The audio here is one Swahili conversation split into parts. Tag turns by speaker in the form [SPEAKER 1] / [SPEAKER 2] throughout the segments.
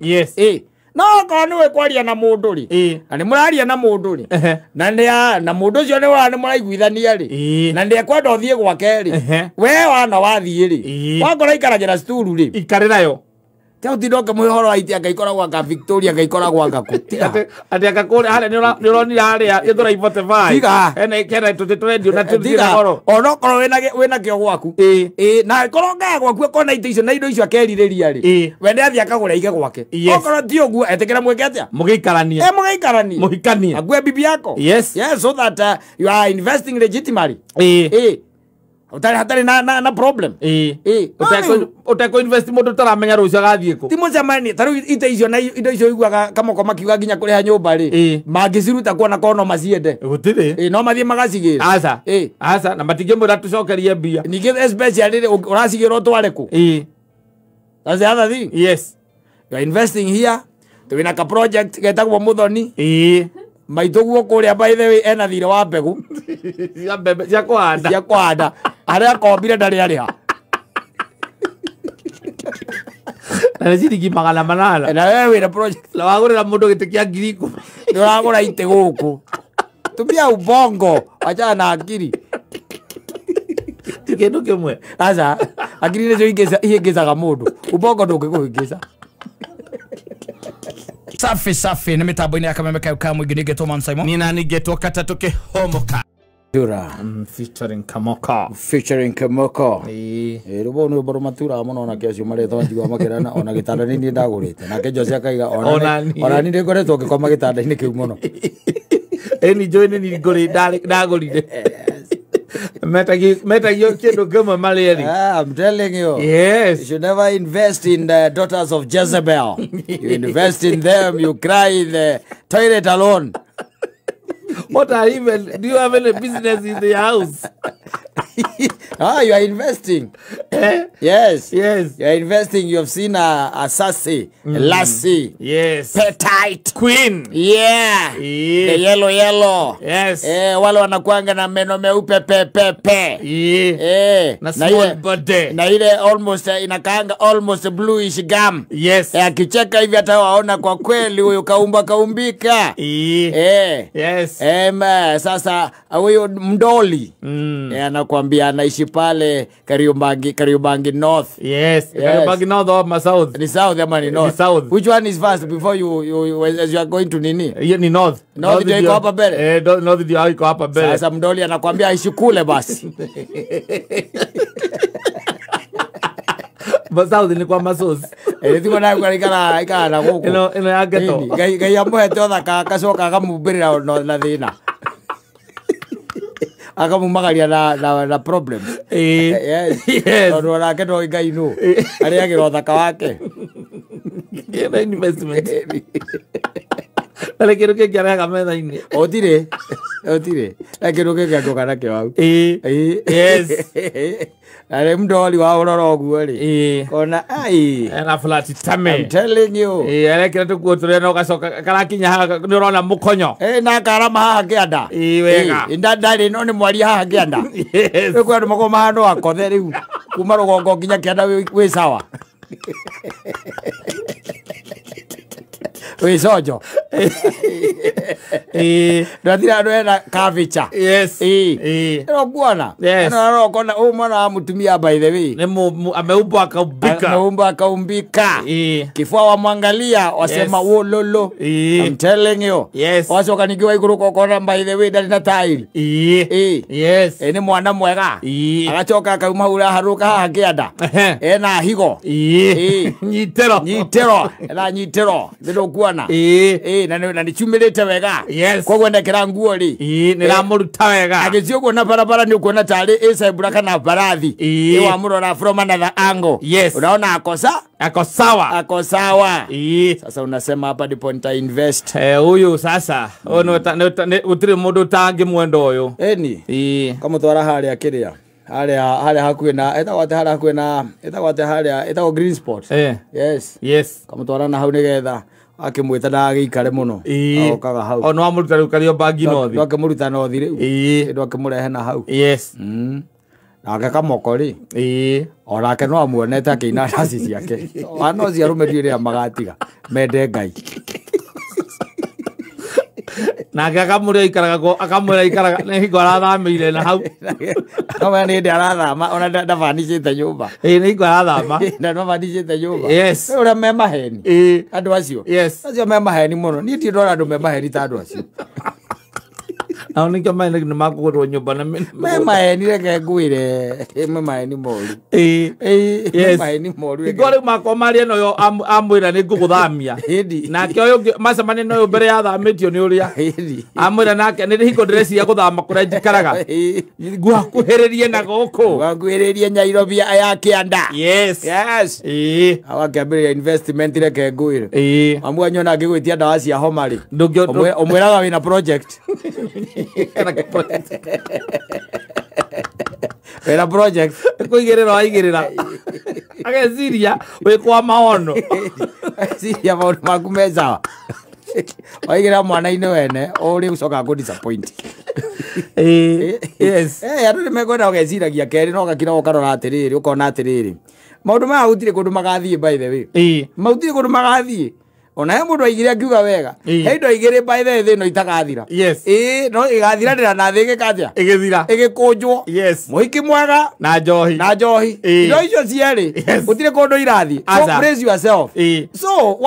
[SPEAKER 1] Yes.
[SPEAKER 2] No kono we kwaria na mundu ri. Na ni muraria na mundu ri. Na mundu ucio ni wa ni muraiguithania ri. Na ndi kwenda uthie gwake ri. We wana wathie ri. Wakora ikarajira sturu ri.
[SPEAKER 1] Ikarirayo.
[SPEAKER 2] Tao tidoka muhoro aiti akaikora gwaka Victoria akaikora gwaka kutia.
[SPEAKER 1] Ati akakore hale ni uroni hale yethora ivote vai. Ene kera tutitwendio na tutira goro.
[SPEAKER 2] Ono koro wena kio gwaku. Na koronga gwaku kona ite icio na indo icio akeririria ri. Wende athi akagura ige gwake. Okoro ti oguo etekera mweke atia.
[SPEAKER 1] Mugikarania.
[SPEAKER 2] Mugikarania.
[SPEAKER 1] Muhikania.
[SPEAKER 2] Agwe bibi yako.
[SPEAKER 1] Yes.
[SPEAKER 2] Yes, so that you are investing legitimately. Hatari na problem.
[SPEAKER 1] Utako invest moto taramenya rucio gathie ko.
[SPEAKER 2] Timo jamani, taru ite icio na indo icio igwaga kamoko makiuga ginya kuri ha nyumba ri. Mangiciruta kuona kono maciende.
[SPEAKER 1] Gutire.
[SPEAKER 2] No mathie magacigira.
[SPEAKER 1] Asa na matige mu ratucokerie mbia.
[SPEAKER 2] Nige especially uracigira tware ku. That's the other thing.
[SPEAKER 1] Yes.
[SPEAKER 2] You are investing here. Tuwina ka project getagwo Muthoni. Maitoguo kuria by the way ena thire wa mbegu.
[SPEAKER 1] Ya bebe ya kwanda.
[SPEAKER 2] Ya kwanda. Aria kombire ndari ariha.
[SPEAKER 1] Na ciringi 800.
[SPEAKER 2] Na wewe wina project.
[SPEAKER 1] La wagurira mundu gitikia 10,000.
[SPEAKER 2] Nduragura ite guku. Tumia ubongo, acha na akiri.
[SPEAKER 1] Tikendo kimwe.
[SPEAKER 2] Asa, akiri nezo igezaga mundu. Ubongo ndungikuhingisa. Safi ni mitambo-ini ya Kameme Kauka mwingi nigetwo Man Simon.
[SPEAKER 1] Nina nigetwo Katatu Kihomoka.
[SPEAKER 2] Tura.
[SPEAKER 1] Featuring Kamoko.
[SPEAKER 2] Rubo ni boro matura muno na kesho mare to njigwa makirana ona gitanda ni ndagurite. Na kejo cia kaiga ona ni ngoretwo ngikoma gitanda-ini kiu muno.
[SPEAKER 1] Eni join ni ngori ndagurire. Metagio kindu kama maleri.
[SPEAKER 2] I'm telling you.
[SPEAKER 1] Yes.
[SPEAKER 2] You should never invest in the daughters of Jezebel. You invest in them, you cry in the toilet alone.
[SPEAKER 1] Do you have any business in the house?
[SPEAKER 2] You are investing. Yes. You are investing. You have seen a sassy, a lassie.
[SPEAKER 1] Yes.
[SPEAKER 2] Petite.
[SPEAKER 1] Queen.
[SPEAKER 2] Yeah. The yellow.
[SPEAKER 1] Yes.
[SPEAKER 2] Wale wanakuanga na meno meupe pepe.
[SPEAKER 1] Na small body.
[SPEAKER 2] Na ile almost inakaanga almost bluish gum.
[SPEAKER 1] Yes.
[SPEAKER 2] Akicheka hivi hata waona kwa kweli huyo kaumbika.
[SPEAKER 1] Yes.
[SPEAKER 2] Sasa huyo mdoli. Anakuambia anaishi pale Kariobangi North.
[SPEAKER 1] Yes. Kariobangi North or South?
[SPEAKER 2] Ni South ama ni North?
[SPEAKER 1] South.
[SPEAKER 2] Which one is first before you as you are going to nini?
[SPEAKER 1] Ni North.
[SPEAKER 2] North ndio iko hapa mbele.
[SPEAKER 1] North ndio iko hapa mbele.
[SPEAKER 2] Sasa mdoli anakuambia aishi kule basi.
[SPEAKER 1] South ni kwa masosi.
[SPEAKER 2] Ndiko na ikara na guku.
[SPEAKER 1] Ino ya geto.
[SPEAKER 2] Gai amwe totha kacoka akamumbirira na thina. Akamumagaria na problems. Yes. Ndo nake ndo ngai no. Ari agira thaka wake.
[SPEAKER 1] Ina investment. Ale quiero que haga metha-ini.
[SPEAKER 2] Otire. Quiero que ndoka nake wau.
[SPEAKER 1] Yes.
[SPEAKER 2] Ale mdoli wa uroro oguo ri. Kona
[SPEAKER 1] Ena flat tame.
[SPEAKER 2] I'm telling you.
[SPEAKER 1] Ale quiero tukuotore no gacoka karakinya haha ni urona mukonyo.
[SPEAKER 2] Na karama haha kianda.
[SPEAKER 1] Wega.
[SPEAKER 2] Ndari no ni mwari haha kianda.
[SPEAKER 1] Yes.
[SPEAKER 2] Kwa ndo mako mahano akothe riu. Kuma rugongo nginya kianda wi sawa. We sojo. Ndatira ndo kavicha.
[SPEAKER 1] Yes.
[SPEAKER 2] Ero kuona.
[SPEAKER 1] Yes.
[SPEAKER 2] Ero kona mwana mutumia by the way.
[SPEAKER 1] Ameumba
[SPEAKER 2] akaumbika. Kifua wamwangalia wasema wololo. I'm telling you.
[SPEAKER 1] Yes.
[SPEAKER 2] Wasoka nikiwa iguru kokona by the way ndari na tairi.
[SPEAKER 1] Yes.
[SPEAKER 2] Ni mwana mwega. Agachoka akauma ura haruka haha kianda. Na higo. Nyitero. Na nyitero. Ndiro kuona. Na nichumirite wega.
[SPEAKER 1] Yes.
[SPEAKER 2] Kwa ndekera nguo ri.
[SPEAKER 1] Ni ramuruta wega.
[SPEAKER 2] Agizio kuona barabara ni kuona tari Isaimbura kana barathi. Wa murora from another angle.
[SPEAKER 1] Yes.
[SPEAKER 2] Unaona ako sawa. Sasa unasema hapa ndipo nita invest.
[SPEAKER 1] Huyu sasa. Utiri mundu tangi mwendo uyu.
[SPEAKER 2] Kama twara hali akiria. Hali hakuwe na eta green spot. Yes. Kama twara na hau nigetha akimwita na gikare muno okaga hau
[SPEAKER 1] ono amuruta Kariobangi North
[SPEAKER 2] akamuruta North riu ndo akimurehe na hau.
[SPEAKER 1] Yes.
[SPEAKER 2] Nake Kamoko onake no amuonete akĩina ndaci ciake wana ũcio arũme ndiũrĩa magatiga mende Ngai
[SPEAKER 1] nake akamũrĩa ikaraga nĩ hingo arathamĩire na hau
[SPEAKER 2] kama nĩ ndĩ arathama ona ndabanicĩte nyũmba
[SPEAKER 1] nĩ hingo arathama
[SPEAKER 2] na ndabanicĩte nyũmba
[SPEAKER 1] yes
[SPEAKER 2] ũrĩa me maheni andũ acio
[SPEAKER 1] yes
[SPEAKER 2] acio me maheni mũno niĩ ti ndona andũ me maheni ta andũ acio
[SPEAKER 1] au nĩ kĩo maene nĩ makũgũrwo nyũmba na
[SPEAKER 2] me maheni reke ngwĩre me maheni moru
[SPEAKER 1] yes
[SPEAKER 2] maheni moru
[SPEAKER 1] hingo rĩu makwa maria no yo amwĩra nĩ ngũgũthamia nake ũyũ ũngĩ macemania no yo mbere ya thamĩtio nĩ ũrĩa amwĩra nake nĩ hingo ndĩreciria gũthama kũrĩa njikaraga ngwakuhĩrĩrie na gũkũ
[SPEAKER 2] ngwakuhĩrĩrie Nairobi ya kĩanda
[SPEAKER 1] yes
[SPEAKER 2] agakĩambĩrĩria investment reke ngwĩre amwe nyona ngĩgwĩtia ndawa cia homa rĩ ũmwĩraga wĩna project wĩna project
[SPEAKER 1] kũigĩrĩra waigĩrĩra ageciria wĩ kwa maono
[SPEAKER 2] ciria maũndũ maku me sawa waigĩrĩra mwana-inĩ wene ũrĩ ũcokaga kũ disappoint
[SPEAKER 1] yes
[SPEAKER 2] andũ nĩ mekwenda ũgeciragia kerĩ no gakira ũkarora atĩrĩrĩ ũkona atĩrĩrĩ maũndũ maya gũtirĩ kũndũ magathiĩ by the way maũtirĩ kũndũ magathiĩ ona he mũndũ aigire akiuga wega he indo igĩrĩ by the way thĩ no itagathira
[SPEAKER 1] yes
[SPEAKER 2] no ĩgathiranĩra na thĩ ĩgĩkatĩa
[SPEAKER 1] ĩgĩthira
[SPEAKER 2] ĩgĩkũnjwo
[SPEAKER 1] yes
[SPEAKER 2] mũhiki mwega
[SPEAKER 1] na njohi
[SPEAKER 2] indo icio cierĩ gũtirĩ kũndũ irathiĩ so praise yourself so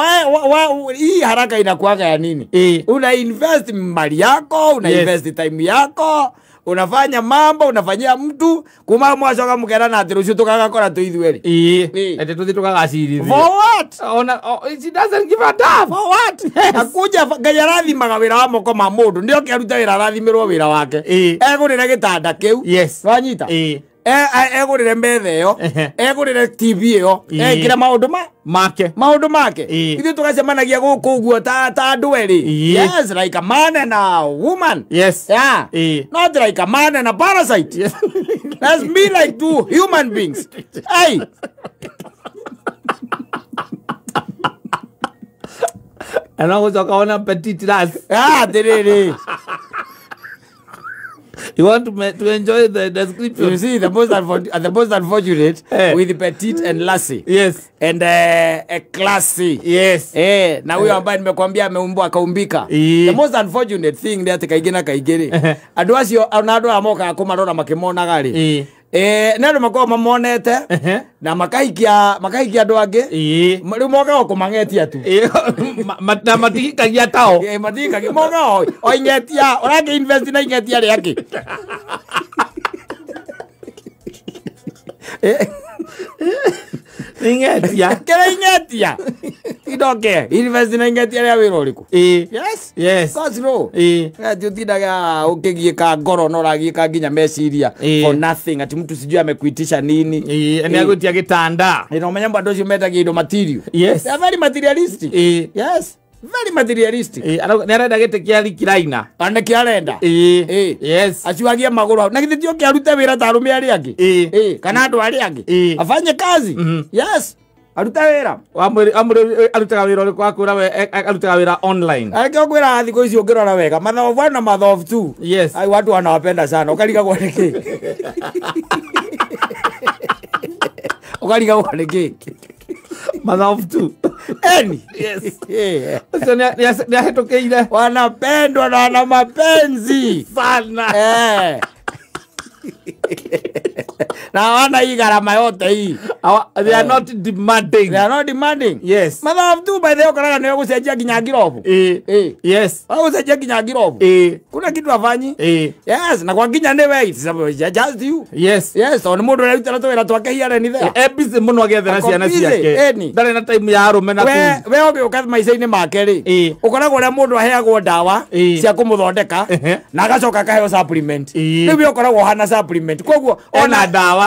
[SPEAKER 2] hii haraka inakuaga ya nini una invest mali yako una invest time yako unafanya mambo unafanyia mtu kuma mwacoka mukera ati rucio tukagakora tu ithueri
[SPEAKER 1] ete tuthi tukagacirithia
[SPEAKER 2] for what
[SPEAKER 1] she doesn't give a damn
[SPEAKER 2] for what akuja Ngai arathimaga wira wa moko ma mundu ndio kiaruta wira arathimirwo wira wake egurire gitanda kiu wanyita egurire metha iyo egurire TV iyo ekire maundu make ithu tugacemanagia guku uguo ta andu eri yes like a man and a woman not like a man and a parasite let's be like two human beings hey
[SPEAKER 1] ana uzoka ona petite race
[SPEAKER 2] diriri.
[SPEAKER 1] You want to enjoy the description?
[SPEAKER 2] You see, the most unfortunate with petite and lassie.
[SPEAKER 1] Yes.
[SPEAKER 2] And classy.
[SPEAKER 1] Yes.
[SPEAKER 2] Na huyo ambaye nimekwambia ameumbwa akaumbika. The most unfortunate thing that kaigena kaigere. Andu acio anadu amoka kumarora makimona gari. Nero makoma mamonete na makaikia andu angi riu moka kumangetia tu
[SPEAKER 1] na matikagia tao
[SPEAKER 2] matikagia moka oingetia orage invest na ingetia riaki ingetia idoke invest na ingetia ria wira uriku yes cause no tutindaga ukigieka ngoro no ragieka nginya meciria for nothing ati mtu sijui amekuitisha nini
[SPEAKER 1] ni agutia gitanda
[SPEAKER 2] ino menya bado cio metaga indo material
[SPEAKER 1] they
[SPEAKER 2] are very materialistic yes very materialistic
[SPEAKER 1] ni arenda gite kia likiraina
[SPEAKER 2] ane kiarenda
[SPEAKER 1] yes
[SPEAKER 2] aciwagia maguru na githitio kiarute wira ta arume ari angi kana andu ari angi afanye kazi yes aruta wira arutaga wira uri kwakura we arutaga wira online akiogwira thiko icio ngirora wega mathofu na mathofu tu
[SPEAKER 1] yes
[SPEAKER 2] ai watu wanawapenda sana ukaliga kwa niki ukaliga kwa niki
[SPEAKER 1] mathofu tu
[SPEAKER 2] yes
[SPEAKER 1] ni ahetokeire
[SPEAKER 2] wanapendwa na wana mapenzi
[SPEAKER 1] sana
[SPEAKER 2] na wana hii gharama yote hii
[SPEAKER 1] they are not demanding yes
[SPEAKER 2] mathafu tu by the way ukaraga niwe gucenjia nginya ngirobu
[SPEAKER 1] yes
[SPEAKER 2] gucenjia nginya ngirobu kuna kitu afanyi yes na kwa nginya niwe it's just you
[SPEAKER 1] yes
[SPEAKER 2] on mundu arutira tu wira twake hiare ni there
[SPEAKER 1] busy muno agethera ciana ciake ndare na time ya arume na tu
[SPEAKER 2] we oge ukathi maica-ini make ri ukoragwo ria mundu aheagwo ndawa cia kumuthondeka na agacoka akaheo supplement riu ukoragwo hana supplement koguo
[SPEAKER 1] ona ndawa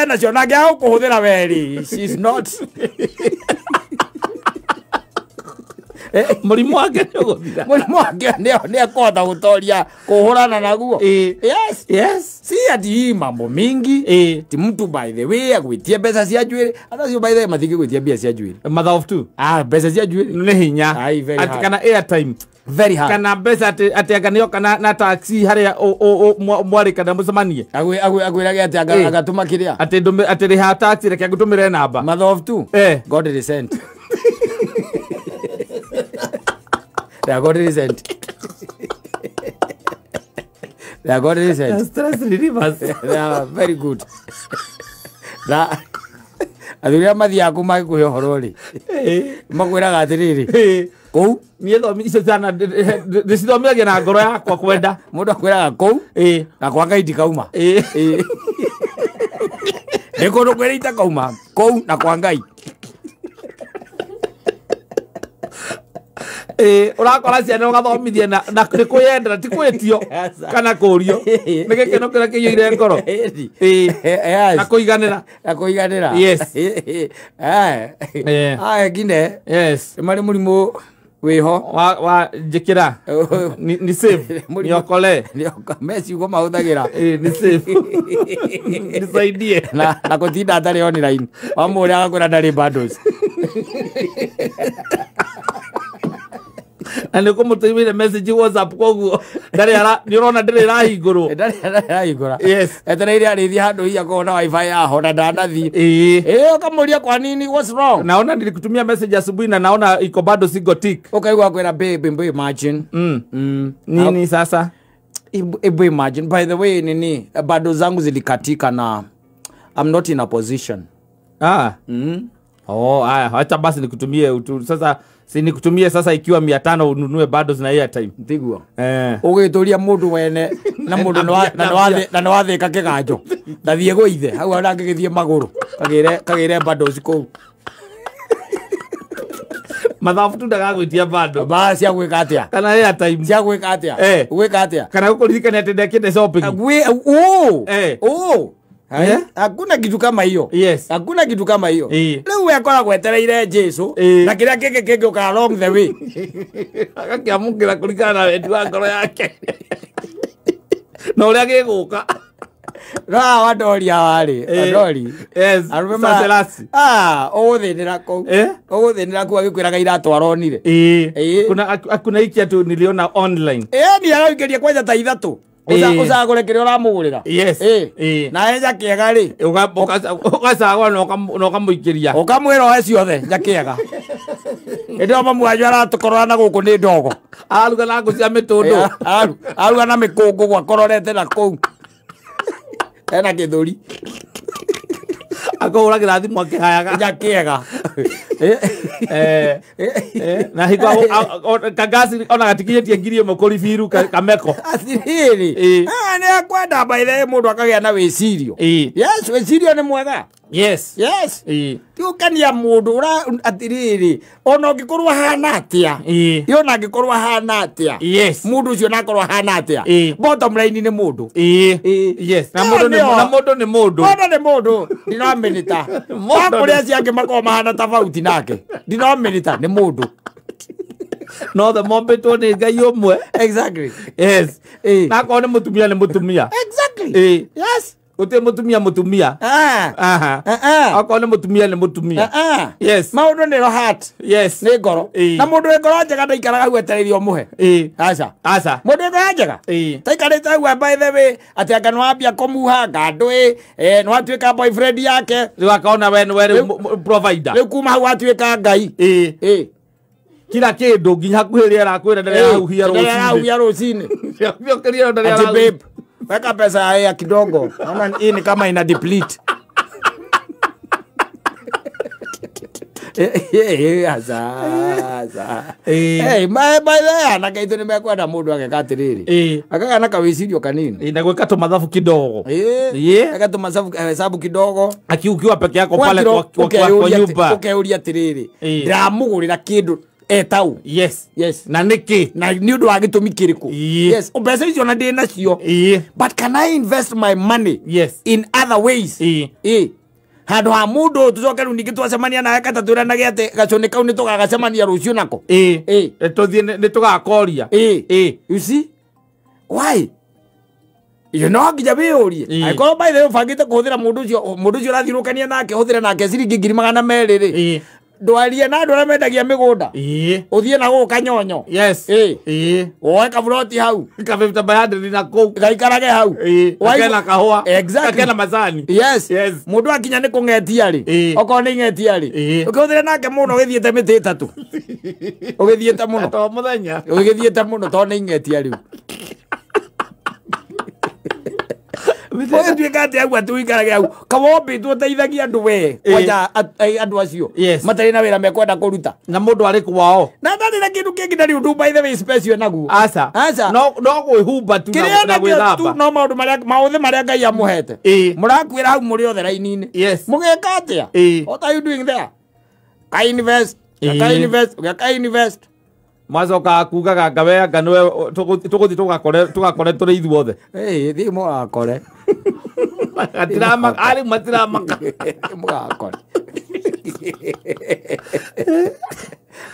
[SPEAKER 2] nacio na ngia gukuhuthira weri she's not
[SPEAKER 1] murimu wake
[SPEAKER 2] ni akota gutoria kuhurana naguo yes si ati mambo mingi ti mtu by the way agwitie mbeca cia njuiri hata cio by the way mathiki gwitia mbia cia njuiri
[SPEAKER 1] mathafu tu
[SPEAKER 2] mbeca cia njuiri
[SPEAKER 1] ni hinya ati kana airtime
[SPEAKER 2] very hard
[SPEAKER 1] kana mbeca ati aganio kana na taxi haria mwari kana mucemanie
[SPEAKER 2] agwirage ati agatuma kiria
[SPEAKER 1] ati riha taxi reke ngutumire namba
[SPEAKER 2] mother of two God is sent they got resent they got resent
[SPEAKER 1] stress relievers
[SPEAKER 2] they are very good na aduria mathia kuma kuhe horori magwiraga atiriri kou
[SPEAKER 1] nie thomi icio sana ndicithomithagia na ngoro yakwa kwenda
[SPEAKER 2] mundu akwiraga kou na kwa Ngai ndikauma niko kwirita kauma kou na kwa Ngai
[SPEAKER 1] urakora ciana ugathomithia na nikuyendera ti kwitio kana kurio ni gikeno kira kiyoire ngoro na kuiganira yes
[SPEAKER 2] gine
[SPEAKER 1] yes
[SPEAKER 2] mari murimu wiho
[SPEAKER 1] wa njikira ni safe ni okole
[SPEAKER 2] Messi uko mahuthagira
[SPEAKER 1] ni safe nisaidie
[SPEAKER 2] na kutinda atari online wamuri agakura ndari bundles
[SPEAKER 1] ani kumutumire message WhatsApp koguo ni urona ndiri rahingurwo yes
[SPEAKER 2] etereire arithi handu hiya kona wifi yaho na ndanathi kamuria kwa nini what's wrong
[SPEAKER 1] naona nilikutumia message asubuhi na naona iko bado sigo tick
[SPEAKER 2] ukaigwa kwera babe imagine
[SPEAKER 1] nini sasa
[SPEAKER 2] imagine by the way nini bado zangu zilikatika na I'm not in a position
[SPEAKER 1] haya acha basi nikutumie sasa si nikutumie sasa ikiwa 500 ununue bado zina airtime
[SPEAKER 2] ntigua ugituria mundu wene na mundu na wathika kiganjo ndathie guithe hau ara ngigithie maguru kagire bado siku
[SPEAKER 1] mathafu tu ndagagwitia bado
[SPEAKER 2] ba cia gwika atia
[SPEAKER 1] kana airtime
[SPEAKER 2] cia gwika atia gwika atia
[SPEAKER 1] kana gukuririkania ati ndekite shopping
[SPEAKER 2] hakuna kitu kama hiyo
[SPEAKER 1] yes
[SPEAKER 2] hakuna kitu kama hiyo leo yakora gwetereire Jesu na kila keke uka along the way
[SPEAKER 1] akakiamugira kulikana na wendi wa ngoro yake na uria giguka
[SPEAKER 2] ra wadoria wari adori
[SPEAKER 1] yes saselasi
[SPEAKER 2] oguthinira ku oguthinira ku agikwiraga iratwaronire
[SPEAKER 1] kuna ikia tu niliona online
[SPEAKER 2] ni araikeria kwanza ta ithatu usagure kire uramugurira
[SPEAKER 1] yes
[SPEAKER 2] na enja kiega ri
[SPEAKER 1] ugasagwa no kamuikiria
[SPEAKER 2] ukamwira oe ciothe nja kiega ndio mamwanyu aratukorora na guku ni ndogo
[SPEAKER 1] aruga na gucia mitundu
[SPEAKER 2] aruga na mikungu gwakororete na kou ena githuri
[SPEAKER 1] akouragira thimu akihayaga
[SPEAKER 2] nja kiega
[SPEAKER 1] na hiko kagasi ona gatikinyĩtie ngiri ĩmwe kũribiru kameko
[SPEAKER 2] athiriri ni akwenda baithe mundu akagia na wicirio yes wicirio ni mwega
[SPEAKER 1] yes
[SPEAKER 2] tiukania mundu ura atiriri ona ngikorwa hana atia yona ngikorwa hana atia
[SPEAKER 1] yes
[SPEAKER 2] mundu ucio nakorwa hana atia bottom line ni mundu
[SPEAKER 1] yes na mundu ni mundu ndinomenita wakuria ciake makoma hana tofauti nake ndinomenita ni mundu no the moment one ngai umwe
[SPEAKER 2] exactly
[SPEAKER 1] yes na ko ni mutumia
[SPEAKER 2] exactly yes
[SPEAKER 1] uti mutumia ako ni mutumia yes
[SPEAKER 2] maundu ni rohat
[SPEAKER 1] yes
[SPEAKER 2] ni ngoro na mundu ni ngoro njega ndaikaraga gwetererio muhe aca mundu ni ngoro njega taikarite hau by the way ati anga nwambia kumuha ngandwi nwatuika boyfriend yake
[SPEAKER 1] wakaona we provider
[SPEAKER 2] riu kuma hau atuika ngai
[SPEAKER 1] kila kindu nginya hakuhiri arakwira
[SPEAKER 2] ndarehahia rucini ati babe weka pesa ya kidogo naona hii ni kama ina deplete na kaitå nä mekwenda må ndå ageka atä akaga na kawicirio kanini
[SPEAKER 1] na gwä ka tå mathabu kidogo
[SPEAKER 2] aka tå mahesabu kidogo
[SPEAKER 1] akiukiwa peke yako pale kwa nyumba
[SPEAKER 2] å ria atä rä rä ndiramå gå rä ra kä ndå etau
[SPEAKER 1] yes na niki
[SPEAKER 2] na ni undu wa gitumi kiriku yes mbeca icio na ndi nacio but can I invest my money in other ways handu ha mundu tucoke ru ningi twacemania nawe gatatwiranagia ati gacuni kau ni tugagacemania rucio nako
[SPEAKER 1] tuthie ni tugakoria
[SPEAKER 2] you see why you know nginya wiurie aikorwo by the way bangite kuhuthira mundu ucio urathirukania nake huthire nake ciringi 200,000 ri ndwarie na ndora mendagia migunda uthie na guka nyonyo
[SPEAKER 1] yes
[SPEAKER 2] oe kaburoti hau
[SPEAKER 1] kabita bayadri na kou
[SPEAKER 2] gaikarage hau
[SPEAKER 1] akena kahua
[SPEAKER 2] exactly
[SPEAKER 1] akena mazani
[SPEAKER 2] yes mundu akinya ni kungetia ri oko ni ngetia ri ukithire nake muno githiete miti itatu ugithiete muno
[SPEAKER 1] to muthenya
[SPEAKER 2] ugithiete muno to ni ngetia ri Mwe kati agwa tuikarage au kawombi tuteithagia andu we kwaja andu acio matari na wira mekwenda kuruta
[SPEAKER 1] na mundu ari kwao
[SPEAKER 2] na ndari na kindu kingi ndari undu by the way special naguo
[SPEAKER 1] asa no gwihumba tu na gwithamba
[SPEAKER 2] no maundu maria Ngai amuhete murakwira hau muri othe raini-ini mugeka atia what are you doing there ka invest
[SPEAKER 1] macoka kugaga ngawe nganwe tuguthi tugakore turi ithuothe
[SPEAKER 2] thi mugakore
[SPEAKER 1] atirama ari matirama
[SPEAKER 2] mugakore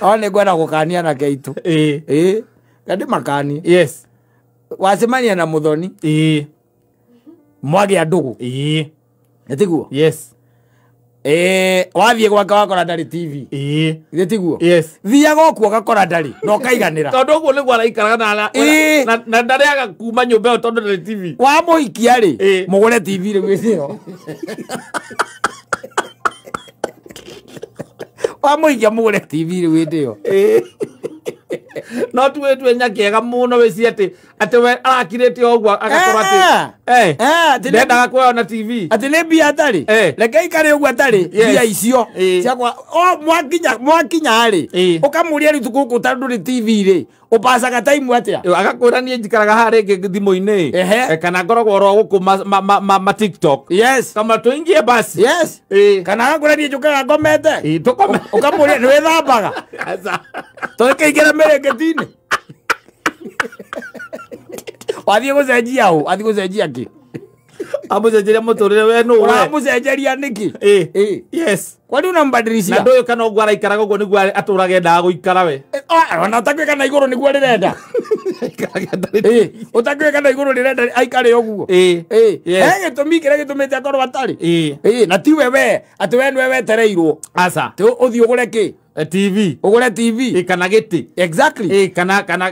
[SPEAKER 2] one gwena gukania na keitu kandi makani
[SPEAKER 1] yes
[SPEAKER 2] wacemania na muthoni mwage ndugu etiguo
[SPEAKER 1] yes
[SPEAKER 2] wathie gwaka wakora ndari TV tiguo
[SPEAKER 1] yes
[SPEAKER 2] thiaga okuo gakora ndari no kaiganira
[SPEAKER 1] tondu guo ni gwara ikaraga na ndariaga kuma nyumba tondu ndari TV
[SPEAKER 2] wa muikia ri mugure TV ri wicio wa muikia mugure TV ri windio
[SPEAKER 1] no tuwe nyakega muno weci ati we arakirite ogwa agakorwo ati ndendaga kuona TV
[SPEAKER 2] ati ni mbia atari reke ikare ogwa atari mbia icio ciakwa mwakinya ri ukamuria ritu guku tandu ri TV ri upasaga time atia
[SPEAKER 1] agakwira nie njikaraga hare thimu-ini kana ngoragwo ro guku ma TikTok
[SPEAKER 2] yes
[SPEAKER 1] kama tuingie basi
[SPEAKER 2] yes kana agakwira nie njukaga ngomete ukamuria ni withambaga toke igera merengetini wathie gucenjia u athi gucenjia ki
[SPEAKER 1] amucenjeria muturire we no we
[SPEAKER 2] amucenjeria niki
[SPEAKER 1] yes
[SPEAKER 2] kwani unambadilisha
[SPEAKER 1] na ndoyo kana ogwara ikaraga uguo niguo aturage ndaga guikara we
[SPEAKER 2] ona utakwe kana iguru niguo rirenda utakwe kana iguru rirenda aikare oguo gitumi kire gitumite akorwo atari na tiwe we ati we niwe wetereirwo
[SPEAKER 1] asa
[SPEAKER 2] ti uthie ugure ki
[SPEAKER 1] TV
[SPEAKER 2] ugure TV
[SPEAKER 1] kana giti
[SPEAKER 2] exactly
[SPEAKER 1] kana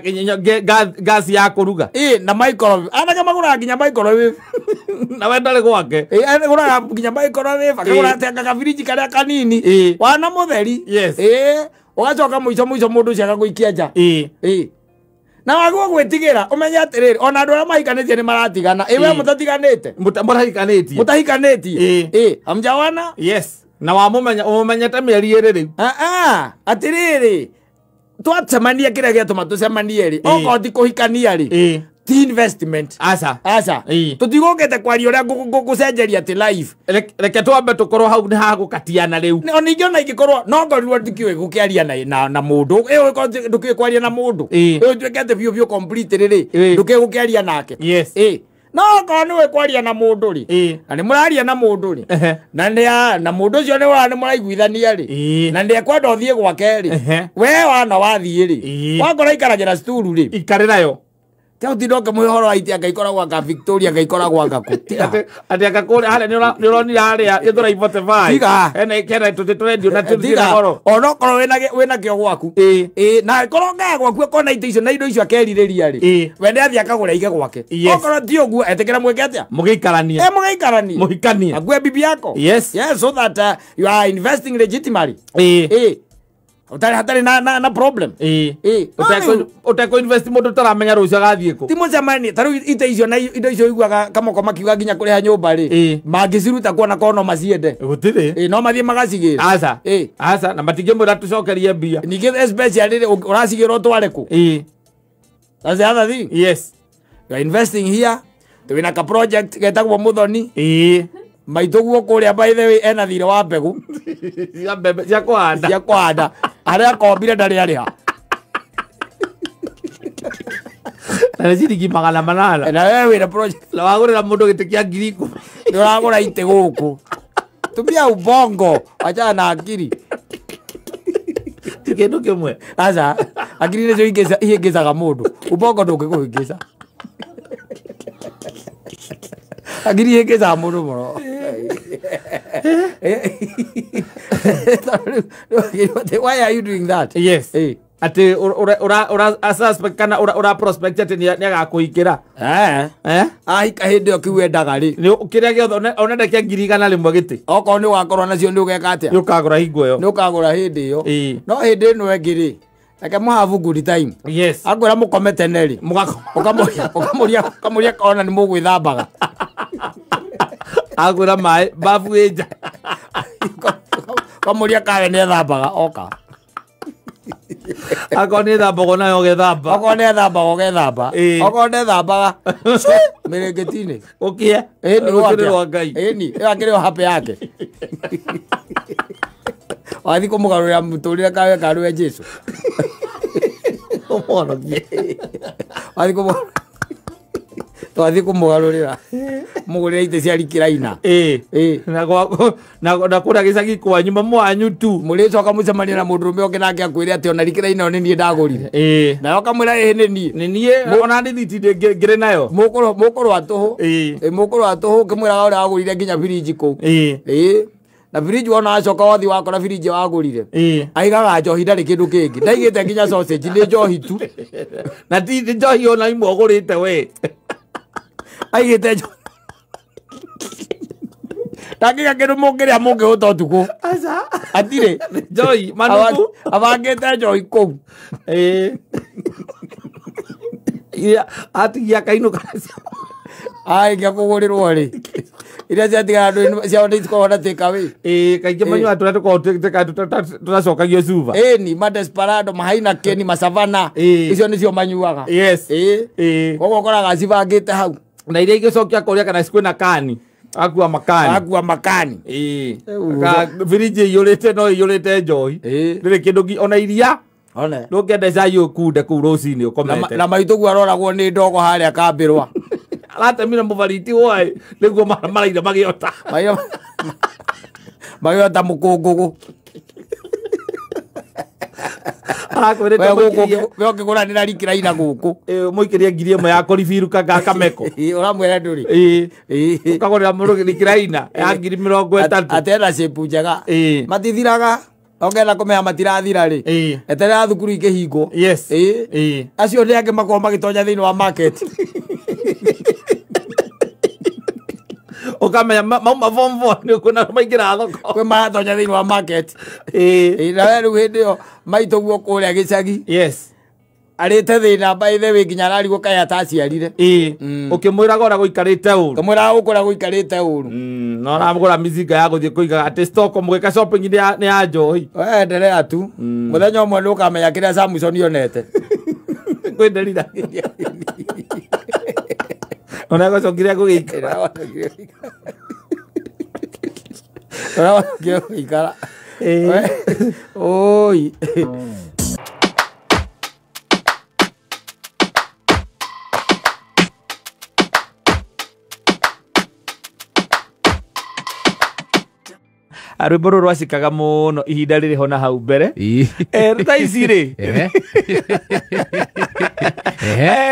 [SPEAKER 1] gas ya kuruga
[SPEAKER 2] na microwave anaga magura nginya microwave
[SPEAKER 1] na wendale gwake
[SPEAKER 2] agura nginya microwave akagura tenga firiji karia kanini wana mutheri
[SPEAKER 1] yes
[SPEAKER 2] ugacoka muico mundu cia guikia nja na waguo gwitigira umenya atiriri ona andu aria mahikanĩtie ni maratigana we mutatiganĩte mutahikanĩtie amjawana
[SPEAKER 1] yes na wa mumenyete mieri iri riu
[SPEAKER 2] atiriri twacemania kiria giatuma tucemanie ri oko ti kuhikania ri ti investment asa tutigukite kwaria uria ngucenjeria ti life
[SPEAKER 1] reke twambe tukorwo hau ni ha gukatiana riu
[SPEAKER 2] ona ingiona ingikorwo no ngorirwo ndikiwe gukiaria na mundu ndukiwe kwaria na mundu twikete biu complete riri ndukiwe gukiaria nake
[SPEAKER 1] yes
[SPEAKER 2] no ko niwe kwaria na mundu ri na ni muraria na mundu ri na mundu cio ni muraiguithania ri na ndi kwenda uthie gwake ri we wana wathie ri wakora ikaragira sturu ri
[SPEAKER 1] ikarirayo
[SPEAKER 2] Tau tidoka muhoro aiti akaikora gwaka Victoria akaikora gwaka ku.
[SPEAKER 1] Ati akakore hale ni uroni hale yethora ivote vai.
[SPEAKER 2] Tiga.
[SPEAKER 1] Ene kera tuteturedio na tutira goro.
[SPEAKER 2] Ono koro wena kio gwaku. Na koronga gwaku kona ite icio na indo icio akeririria ri. Wende athi akagura ige gwake. Okoro ti oguo etekera mweke atia.
[SPEAKER 1] Mugikarania.
[SPEAKER 2] Mugikarania.
[SPEAKER 1] Muhikania.
[SPEAKER 2] Agwe bibi yako.
[SPEAKER 1] Yes.
[SPEAKER 2] Yes, so that you are investing legitimately. Hatari na problem.
[SPEAKER 1] Utako invest moto taramenya rucio agathie ku.
[SPEAKER 2] Timo jamani, taru ite icio na indo icio igwaga kama kwa makiuga nginya kuri ha nyumba ri. Mangiciruta kuona kono maciende.
[SPEAKER 1] Gutire.
[SPEAKER 2] No mathie magacigira.
[SPEAKER 1] Asa. Asa na matige mwira tucokerie mbia.
[SPEAKER 2] Nige especially uracigira tware ku. That's the other thing.
[SPEAKER 1] Yes.
[SPEAKER 2] You are investing here. Tuwina ka project getagwo Muthoni. Maituguo kuria by the way ena thire wa mbegu.
[SPEAKER 1] Ya mbebe cia kuhanda.
[SPEAKER 2] Cia kuhanda. Aria kombire ndari aria.
[SPEAKER 1] Na ciringi 800.
[SPEAKER 2] Na wewe wina project.
[SPEAKER 1] La wagurira mundu gite kia 10,000.
[SPEAKER 2] Nduragura ite guku. Tumia ubongo, acha na akiri.
[SPEAKER 1] Kindu kimwe.
[SPEAKER 2] Asa, akiri nicio ihingicaga mundu. Ubongo ndungikuhingica. Agiri heke za mundu moro Why are you doing that?
[SPEAKER 1] Yes. Ati ura suspect kana ura prospect ati ni agakuikira.
[SPEAKER 2] Ahika hindi okiwe ndagari.
[SPEAKER 1] Ni kiria giothe onenda kia ngiri kana rimwe giti.
[SPEAKER 2] Oko ni wakorwo nacio ni ugeka atia?
[SPEAKER 1] Ni ukagura hingo yo.
[SPEAKER 2] Ni ukagura hindi yo. No hindi no engiri. Ake muhavu good time.
[SPEAKER 1] Yes.
[SPEAKER 2] Agwira mukome teneri. Ukamuria kona ni mugwithambaga.
[SPEAKER 1] Agwira mai bafu eja.
[SPEAKER 2] Ukamuria kawe ni thambaga oka.
[SPEAKER 1] Akoni thamba gona yo gethamba.
[SPEAKER 2] Akoni thamba go gethamba. Akoni thamba. Merengetini.
[SPEAKER 1] Okie.
[SPEAKER 2] Ni wakire Ngai. Ni yakire hape yake. Wathi kumugarurira muturire kawe karuwe Jesu.
[SPEAKER 1] Omono gie.
[SPEAKER 2] Wathi kumugarurira. Mugurire ite cia rikiraina.
[SPEAKER 1] Na kura gicagi kwa nyuma mwanyu tu.
[SPEAKER 2] Muricoka mucemania na mundurume onge nake akwire ati ona rikiraina ni nie ndagurire. Na yokamwira ni nie.
[SPEAKER 1] Ni nie ona ndithiti ngire nayo.
[SPEAKER 2] Mukuru atuhu. Mukuru atuhu kimwira ora agurire nginya firiji ku. Na firiji wona acoka wathi wakora firiji wagurire. Aigaga njohi ndari kindu kingi. Ndaigite nginya sausage ni njohi tu.
[SPEAKER 1] Na ti njohi ona imwe ogurite we.
[SPEAKER 2] Aigite njohi. Takiga kindu mungiria mungihuta utuku.
[SPEAKER 1] Aca.
[SPEAKER 2] Atire.
[SPEAKER 1] Njohi manuku.
[SPEAKER 2] Abangite njohi ku.
[SPEAKER 1] Atigia kainu kacio.
[SPEAKER 2] Ai kia kugurirwo ri. Ira ciatigara andu ciao nditikohota take away.
[SPEAKER 1] Kaingĩ manyua tũracokagio cuba.
[SPEAKER 2] Ni madesperado mahaina keni masavana. Icio nicio manyuaga.
[SPEAKER 1] Yes.
[SPEAKER 2] Koguo ũkoraga cibangĩte hau.
[SPEAKER 1] Na iria igĩcokia kũrĩa kana cikwĩna kani. Akua makani. Firiji iyũrĩte no iyũrĩte njohi. Ndĩrĩ kĩndũ ona iria.
[SPEAKER 2] One.
[SPEAKER 1] Ndũngĩenda cai ũkunde kũu rũcinĩ ũkomete.
[SPEAKER 2] Na maitũguo aroragwo nĩ ndogo harĩa kambĩrwa.
[SPEAKER 1] Aratemire mũbariti woĩ nĩguo maraire magĩota.
[SPEAKER 2] Magĩota mũkũngũgũ.
[SPEAKER 1] Arakwĩrĩte
[SPEAKER 2] we ũkĩgũranĩra rikiraina gũkũ.
[SPEAKER 1] Mũikĩrie ngiri ĩmwe ya kũribiruka Kameko.
[SPEAKER 2] Ũramwĩra ndũrĩ.
[SPEAKER 1] Ũkagũrĩra mũndũ rikiraina ya ngiri 30.
[SPEAKER 2] Atenda shape njega. Matithiraga. Ongera kumea matirathira ri. Eterera thukuru ikĩhingwo.
[SPEAKER 1] Yes.
[SPEAKER 2] Acio nĩ angĩ makorwo magĩtonya thĩinĩ wa market.
[SPEAKER 1] Ukamenya mauma form 4 nĩ kuna maingĩra thoko.
[SPEAKER 2] Kwĩ maratonya thĩinĩ wa market. Na we rĩu hĩndĩ ĩyo maitũguo kũrĩa gĩcagi. Yes. Arĩte thĩna by the way nginya ararigwo kaya taciarire.
[SPEAKER 1] Ũkĩmwĩraga ũrĩa gũikarĩte ũru.
[SPEAKER 2] Ũkĩmwĩraga ũkũrĩa gũikarĩte ũru.
[SPEAKER 1] No ũramũgũra mizinga ya gũthiĩ kũiga atĩ stoko mũgĩka shopping nĩ ya njohi.
[SPEAKER 2] We endelea tu. Mũthenya ũmwe nĩ ũkamenya kĩrĩa Samson onete.
[SPEAKER 1] Kwĩnderira. Ona gũcokire gũgĩikara.
[SPEAKER 2] Ona gũgĩikara. Oi.
[SPEAKER 1] Rwĩmbo rũrũ rwacikaga mũno ihinda rĩrĩ ho na hau mbere. Tha ici rĩ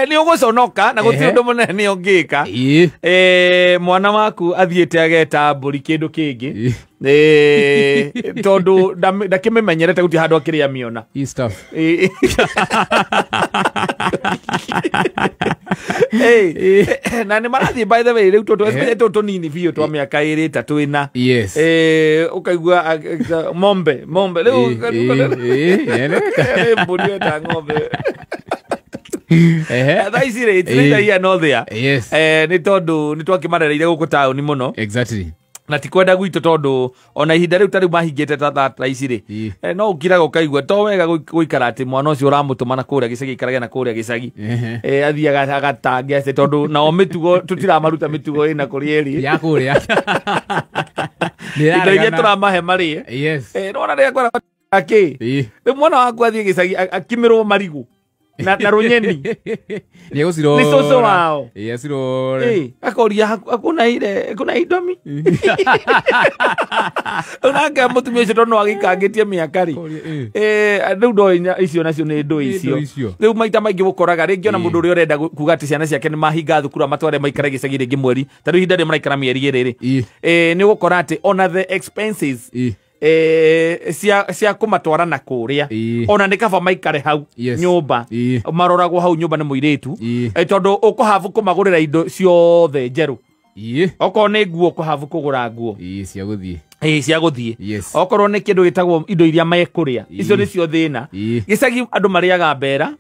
[SPEAKER 1] nĩ ũgũconoka na gũtirĩ ũndũ mũnene nĩ ũngĩka. Mwana waku athiĩte ageta mbũri kĩndũ kĩngĩ tondũ ndakĩmĩmenyerete gũtirĩ handũ akĩrĩa mĩona. Na nĩ marathiĩ by the way rĩu tũnini biũ twa mĩaka 2 3 ĩna. Ukaigua mombe rĩu mbũri eta ng'ombe. Tha ici rĩ itirĩithagia no thĩa nĩ tondũ nĩ twakĩmarereire gũkũ taũni mũno.
[SPEAKER 2] Exactly.
[SPEAKER 1] Na ti kwenda gwitũ tondũ ona ihinda rĩu tarĩu mahingĩte ta ici rĩ no ũkiraga ũkaigua to wega gũikara atĩ mwana ũcio ũramũtũmana kũrĩa gĩcagi ikarage na kũrĩa gĩcagi athiaga agatange atĩ tondũ nao mĩtugo tũtiramaruta mĩtugo ĩna kũrĩa ĩrĩ ya kũrĩa indo iria tũramahe marĩe. Nona rĩrĩa kwara akĩ rĩu mwana waku athiĩ gĩcagi akimĩrwo marigũ na rũnyeni
[SPEAKER 2] nĩ gũcirora
[SPEAKER 1] nĩ cũcũ wao
[SPEAKER 2] akoria
[SPEAKER 1] akuna indomi nake mũtumia ũcio tondũ no agĩikangĩtie mĩaka rĩ rĩu ndoĩ icio nacio nĩ ndũ icio rĩu maita maingĩ gũkoraga rĩngĩ ona mũndũ ũrĩa ũrenda kuga atĩ ciana ciake nĩ mahinga thukuru amatware maikare gĩcagi rĩngĩ mweri ta rĩu ihinda rĩrĩ maraikara mĩeri 2 rĩ nĩ ũgũkora atĩ ona the expenses cia kumatwara na kuria ona ni kaba maikare hau nyumba maroragwo hau nyumba ni muiritu tondu ukuhavu kumagurira indo ciothe njeru okorwo ni nguo kuhavu kugura nguo cia guthie okorwo ni kindu gitagwo indo iria mekuria icio nicio thina gicagi andu mariaga mbera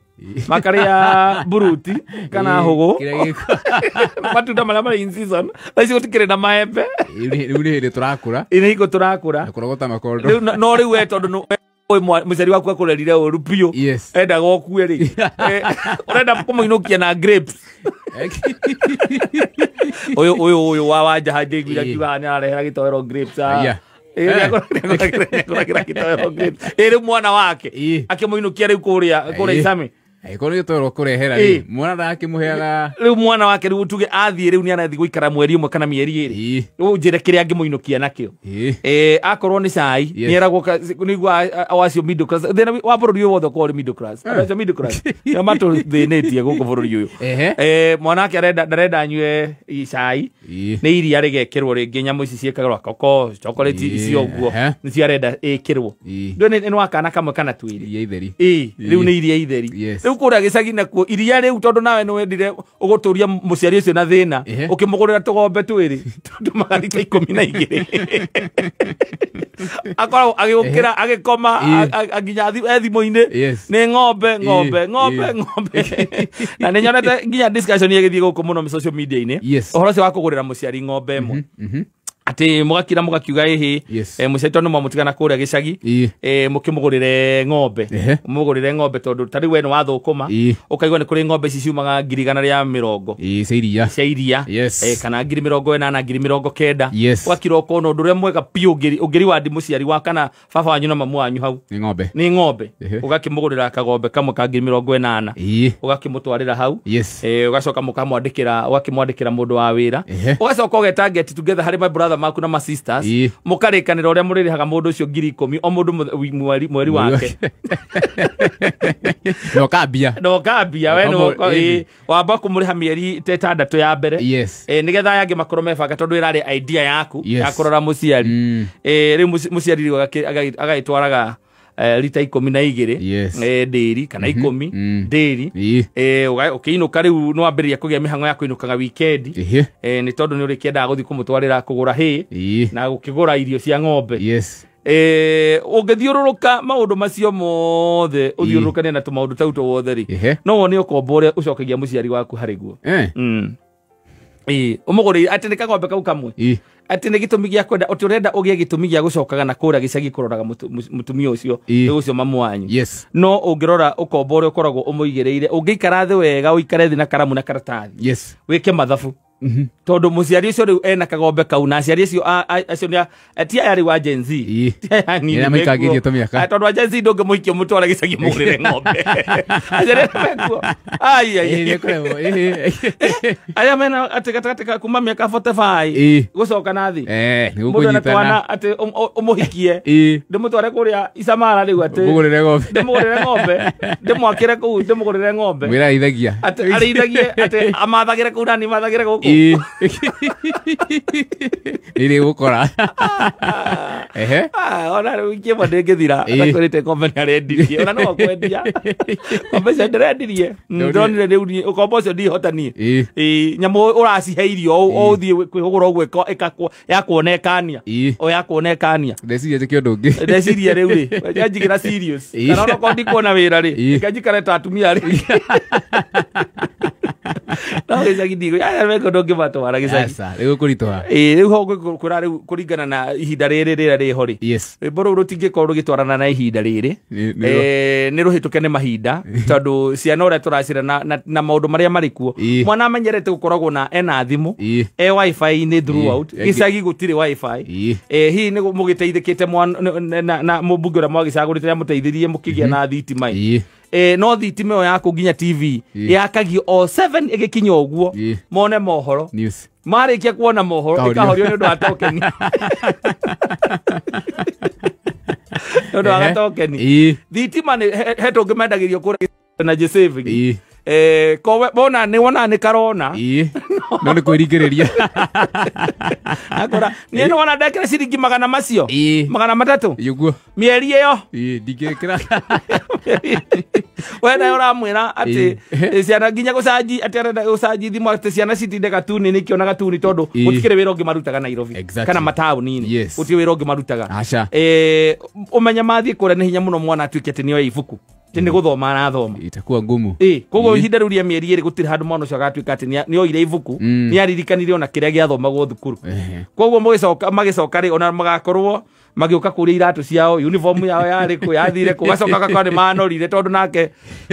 [SPEAKER 1] makaria buruti kana hugu matunda maria mari in season thaici gutikire na maembe
[SPEAKER 2] riu ni hindi turakura
[SPEAKER 1] kurogota makondo no riu we tondu muceri waku akurerire uru piu enda gokue ri urenda kumuinukia na grapes uyu wa wanja hande gwira kiwa ni arehera gitoero grapes iri mwana wake akimuinukia riu kuria icami
[SPEAKER 2] Eko ni toro kurehera ri mwana ndake muheaga
[SPEAKER 1] riu mwana wake riu tuge athie riu ni anathi guikara mweri umwe kana mieri iri riu njire kiria angimuinukia nakio akorwo ni cai ni eragwo nigwa awacio middle class then wa bururi uyu wothe ko middle class acio middle class ya matu thinetie guku bururi uyu mwana wake arenda anyue cai ni iria rigekirwo ringi nyamu ici ciekagirwo koko chocolate icio guo ni ciarenda ikirwo ndo ni wakana kamwe kana twiri
[SPEAKER 2] itheri
[SPEAKER 1] riu ni iria itheri riu kuria gicagi nakuo iria riu tondu nawe no wendire uguturia muciari ucio na thina ukimugurira tugombe twiri tondu magarita 12 akorwo agiukira agikoma aginya thimu-ini ni ng'ombe na ni nyonete nginya discussion igithie guku muno social media-ini uhoro cio wa kugurira muciari ng'ombe imwe ati mugakira mugakiuga ihi mucaito no mamutigana kuria gicagi mukimugurire ng'ombe tondu tari we no wathukuma ukaigwa ni kuri ng'ombe ici ciumaga 120 cia iria kana 180 ugakira ukono undu ria mwega piu ungiri wandi muciari wa kana baba wanyu na mamu wanyu hau ni ng'ombe ugakimugurira kagombe kamwe ka 180 ugakimutwarira hau ugacoka mukamwandikira mundu wa wira ugacoka ugeta get together hari my brother maku na ma sisters mukarikanira uria muririhaga mundu ucio 10,000 o mundu mweri wake no kambia we no wamba kumuriha mieri 6 ya mbere nigetha yangi makoro mebanga tondu irari idea yaku ya kurora muciari riu muciari agaitwaraga lita 12 ndiri kana 10 ndiri ukiinuka riu no ambiria kugia mihango ya kuinukaga weekend ni tondu ni urikienda guthi kumutwarira kugura hay na gukigura irio cia ng'ombe ungithiururuka maundu macio mothe uthiururukane na tumaundu tau tuothe ri no wone ukombo uria ucokagia muciari waku hari guo umuguri ati ni kagombe kau kamwe ati ni gitumi gia kwenda uturenda ugie gitumi gia gucokaga na kura gicagi kuroraga mutumia ucio ucio mamu wanyu no ungirora ukombo uria ukoragwo umuigireire ungiikara thi wega uikare thi na karamu na karatathi wike mathabu tondu muciari ucio riu ena kagombe kau na aciari acio acio ni atia yari wa Gen Z
[SPEAKER 2] ni maikagirie tumiaka
[SPEAKER 1] tondu wa Gen Z ndungi muikio mutwara gicagi mugurire ng'ombe aciari mekuo aya mena atika kuma miaka 45 gucoka nathi
[SPEAKER 2] ni gukunyitana
[SPEAKER 1] ati umuhikie ndimutware kuria Isamara riu ati
[SPEAKER 2] mugurire
[SPEAKER 1] ng'ombe ndimwakire kuu ndimugurire ng'ombe
[SPEAKER 2] mwira ithagia
[SPEAKER 1] ati arithagie ati amathagire kuu nani mathagire guku
[SPEAKER 2] iri gukora
[SPEAKER 1] ona wiki mwende ngithira atakorite ng'ombe ni arendirie ona no kwendia ng'ombe cia ndirendirie ndonire riu ukombo cio ndihotanie nyamu uracihe irio o uthie kwihugura uguo yakuonekania o yakuonekania
[SPEAKER 2] ndeciria njike undu ungi
[SPEAKER 1] ndeciria riu ri njigira serious kana ona ko ndikuona wira ri ngajikare ta atumia ri no gicagi ndigo aya meko ndongi matwara gicagi
[SPEAKER 2] riu kuritoha
[SPEAKER 1] riu ho kura riu kuringana na ihinda riri rira riho ri mboro rutingikorwo rugitwarana na ihinda riri ni ruhituke ni mahinda tondu ciana uria turacira na maundu maria marikuo mwana amenyerete gukoragwo na ena thimu wifi ni throughout gicagi gutire wifi hi ni mugiteithikite na mubunge uria mwagicagurite muteithirie mukigia na thitima no thitima yo yaku nginya TV yakagio o 7 igikinya uguo mone mohoro marikia kuona mohoro ikahorio ni undu wa tokeni ndo agatokeni thitima ni heto ngimendagirio kuri na saving kowe bona ni wona ni karona
[SPEAKER 2] no ni kwirigereria
[SPEAKER 1] akora ni no wona ndekera ciringi 100 macio 300
[SPEAKER 2] yuguo
[SPEAKER 1] mieri iyo
[SPEAKER 2] ndigekira
[SPEAKER 1] wena uramwira ati ciana nginya gucanji ati arenda gucanji thimu ati ciana citinde gatuni ni kiona gatuni tondu gutikire wira ungi marutaga Nairobi kana matauni ni uti wira ungi marutaga umenya mathie kure ni hinya muno mwana atuike ati niyo ibuku tini guthoma na thoma
[SPEAKER 2] itakuwa ngumu
[SPEAKER 1] koguo ihinda riu ria mieri iri gutiri handu mwana ucio agatuika ati ni oire ibuku ni aririkanire ona kiria giathomagwo thukuru koguo magicoka ri ona magakorwo magiuka kuria iratu ciao uniform yao yari ku yathire ku gacoka gakwa ni manorire tondu nake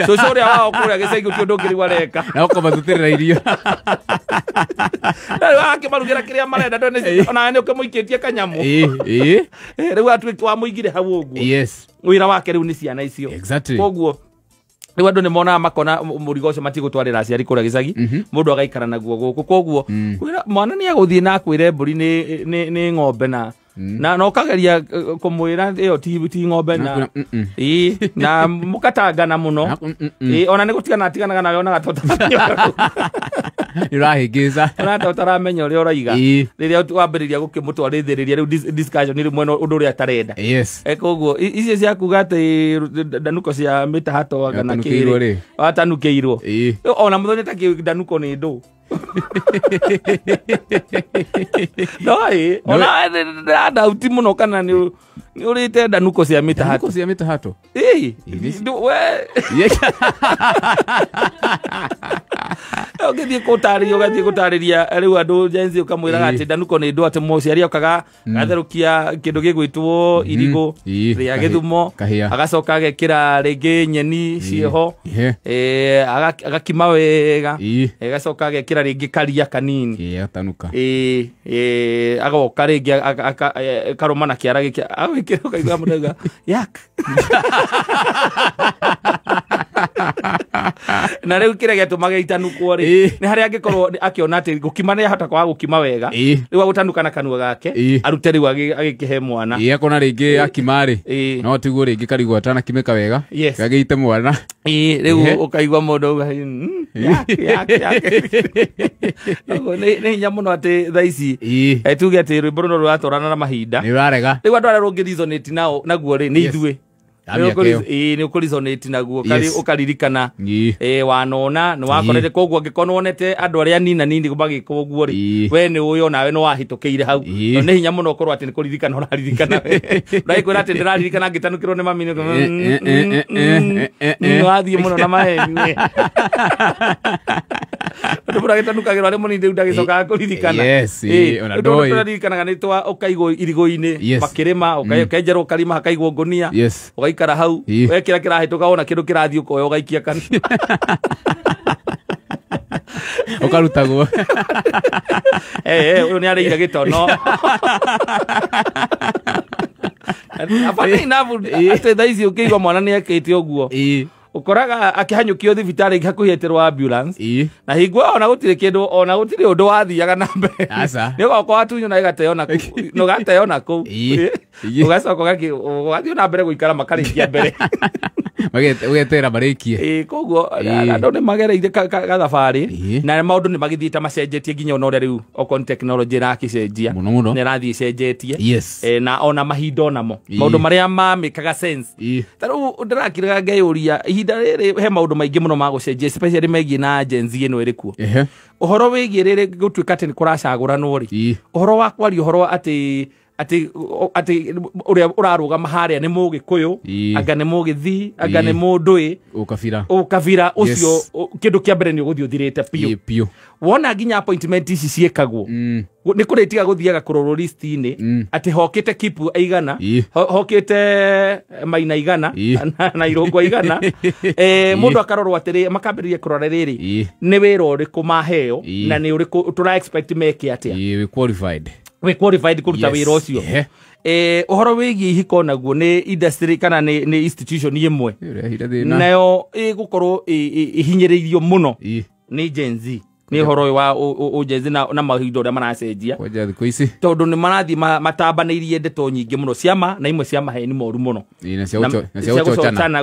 [SPEAKER 1] cucu uria wao kuria gicegi uti undu ngiri wareka
[SPEAKER 2] na ukomathutirira irio
[SPEAKER 1] akimarugira kiria marenda ndone ona ni ukimuikitie kanyamu riu atuiki wa muigire hau uguo wira wake riu ni ciana icio koguo riu andu ni mona makona murigo ucio matigutwarira aciari kuria gicagi mundu agaikara naguo guku koguo mwana ni aguthie na akwire mburi ni ng'ombe na no kageria kumwira iyo ti ng'ombe na mukatangana muno ona nigutigana atiganaga nayo na gatota
[SPEAKER 2] irahigiza
[SPEAKER 1] na utaramenya uria uraiga riria wambiriria gukimutwarithiriria riu discussion ri mwena undu uria tarenda koguo icio cia kuga ati ndanuko cia mitahato kana kiri atanukeirwo ona muthoni ta ndanuko ni ndu ona dauti muno kana ni urite ndanuko cia mitahato ugathie gutariria riu andu jenzi ukamwira ati ndanuko ni ndu ati muciari okaga gatherukia kindu gigwitwo irigo ria githumo agacoka agekira ringi nyeni cieho agakima wega agacoka agekira ringi karia kanini
[SPEAKER 2] atanuka
[SPEAKER 1] agoka ringi karumana kiara giki awikira ukaigua mundu yak na riu kire gatumaga itanukwo ri ni haria angikorwo akiona ati gukima ni hata kwa gukima wega riu agutanuka na kanua gake arute riu agikihe mwana
[SPEAKER 2] akona ringi akimari no tiguo ringi karigwo atana kimeka wega gagiite mwana
[SPEAKER 1] riu ukaigua mundu ni hinya muno ati thaici tuge ati rwimbo runo ruratwarana na mahinda
[SPEAKER 2] ni urarega
[SPEAKER 1] riu andu aria rungirizonate naguo ri ni ithue ni ukurizonate naguo kari ukaririkana wanona ni wakorete koguo ngikorwo wonete andu aria nina nini magika uguo ri we ni uyo nawe no wahitukiire hau ni hinya muno ukorwo ati ni kuririkana uraririkana ndaikwira ati ndiraririkana ngitanukirwo ni mami ni wathie muno na maheni andu muragitanukagirwo ari munini riu ndagicokaga kuririkana
[SPEAKER 2] ona ndoi
[SPEAKER 1] ndaririkanaga ni twa ukaigwo irigo-ini makirima ukaenjerwo ukarima hakaigwo ngunia ugaikara hau wekira kirahituka ona kindu kirathie ukoya ugaikia kana
[SPEAKER 2] ukarutagwo
[SPEAKER 1] uyu ni arĩire gĩtono abana inabu ate thaici ukigwa mwana ni akite uguo ukoraga akihanyukio thibitari hakuheterwo ambulance na hingwa ona gutire kindu ona gutire undu wathiaga na mbere ni goko atunyo na igateo na no gateo na ku ugacoka wathio na mbere guikara makarikia mbere
[SPEAKER 2] ugetera marikie
[SPEAKER 1] koguo andu ni magereire gathabari na maundu ni magithiite macenjetie nginya ona riu okon technology na kicenjia ni rathie cenjetie na ona mahinda namo maundu maria mamikaga sense taru ndirakiraga ngeyuria ihinda riri he maundu maingi muno ma gucenjia especially megie na Gen Z ino irikuo uhoro wigie riri gutuika ati ni kuracaguranwo ri uhoro wa kwaria uhoro ati uria urarugama haria ni mugikuyu anga ni mugithi anga ni mundui ukavira ucio kindu kia mbere ni uguthio thirite piu wona nginya appointment ici ciekagwo ni kuretiga guthiaga kurorwo list-ini ati hokite kipu aigana hokite maina igana na irungwa igana mundu akarorwo atiri makambiriria kurora riri ni wira uriku maheo na ni uriku tura expect meke atia we qualified kuruta wira ucio uhoro wigie ihiko naguo ni industry kana ni institution imwe nayo igukorwo ihinyiririo muno ni Gen Z ni horo wa ujezi na mahindo ria maracenjia
[SPEAKER 2] waja thiko ici
[SPEAKER 1] tondu ni marathi matambaneirie ndeto nyingi muno ciama na imwe cia maheni moru muno
[SPEAKER 2] ina cia
[SPEAKER 1] gucocana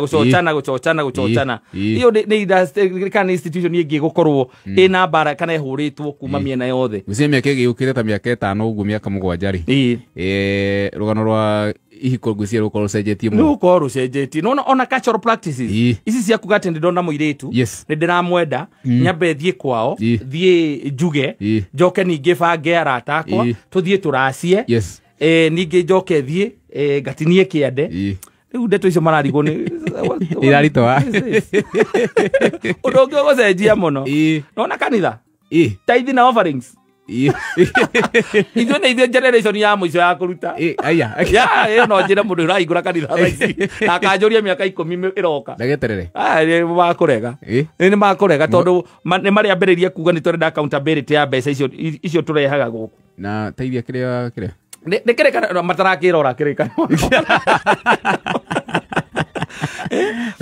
[SPEAKER 1] iyo ni kana institution yengi gukorwo ina bara kana ihuritwo kuma miena yothe
[SPEAKER 2] gucia miaka igukire ta miaka 5 uguo miaka 7 rugano rwa ihiko gucia rukorwo cenjetie
[SPEAKER 1] muno rukorwo rucenjetie no ona cultural practices ici cia kuga ati ndona muiretu ni ndiramwenda nyambe thie kwao thie njuge njoke ninge bange arata akwa tuthie turacie ninge njoke thie ngatinie kiande riu ndeto icio mararigwo ni
[SPEAKER 2] iraritoa
[SPEAKER 1] undu ungi gucenjia muno nona kanitha tithe na offerings ithuĩ nĩ ithuĩ generation ya mũico ya kũruta ĩyo no njĩre mũndũ ũrahingũra kanitha thaa ici na akanjũria mĩaka 10 ĩroka
[SPEAKER 2] ndageterere
[SPEAKER 1] makũrega nĩ makũrega tondũ nĩ marĩambĩrĩria kuga nĩ tũrenda accountability ya mbeca icio tũrehaga gũkũ
[SPEAKER 2] na teithia kĩrĩa
[SPEAKER 1] nĩ kĩrĩkanĩro matarakĩrora kĩrĩkanĩro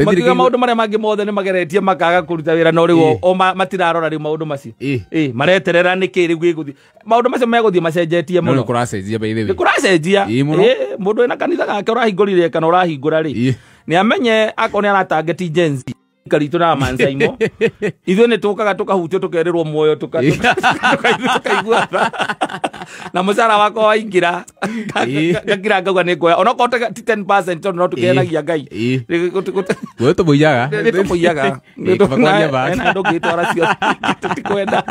[SPEAKER 1] makiuga maundu maria mangi mothe ni mageretie makaga kuruta wira no riu o matirarora riu maundu macio mareterera niki riu giguthi maundu macio meguthie macenjetie muno
[SPEAKER 2] kuracenjia by the way
[SPEAKER 1] kuracenjia mundu ena kanitha gake urahingurire kana urahingura ri ni amenye akoni aratangeti jenzi karitu na mansaimo ithuĩ nĩ tũkaga tũkahutio tũkerĩrwo muoyo tũkaigua na mũcara wakwa waingĩra ngakira ngauga nĩ ngoya ona korwo ti 10% tondũ no tũkenagia Ngai
[SPEAKER 2] wewe tũmũiyaga
[SPEAKER 1] ndũngĩtwara cio tũtikwenda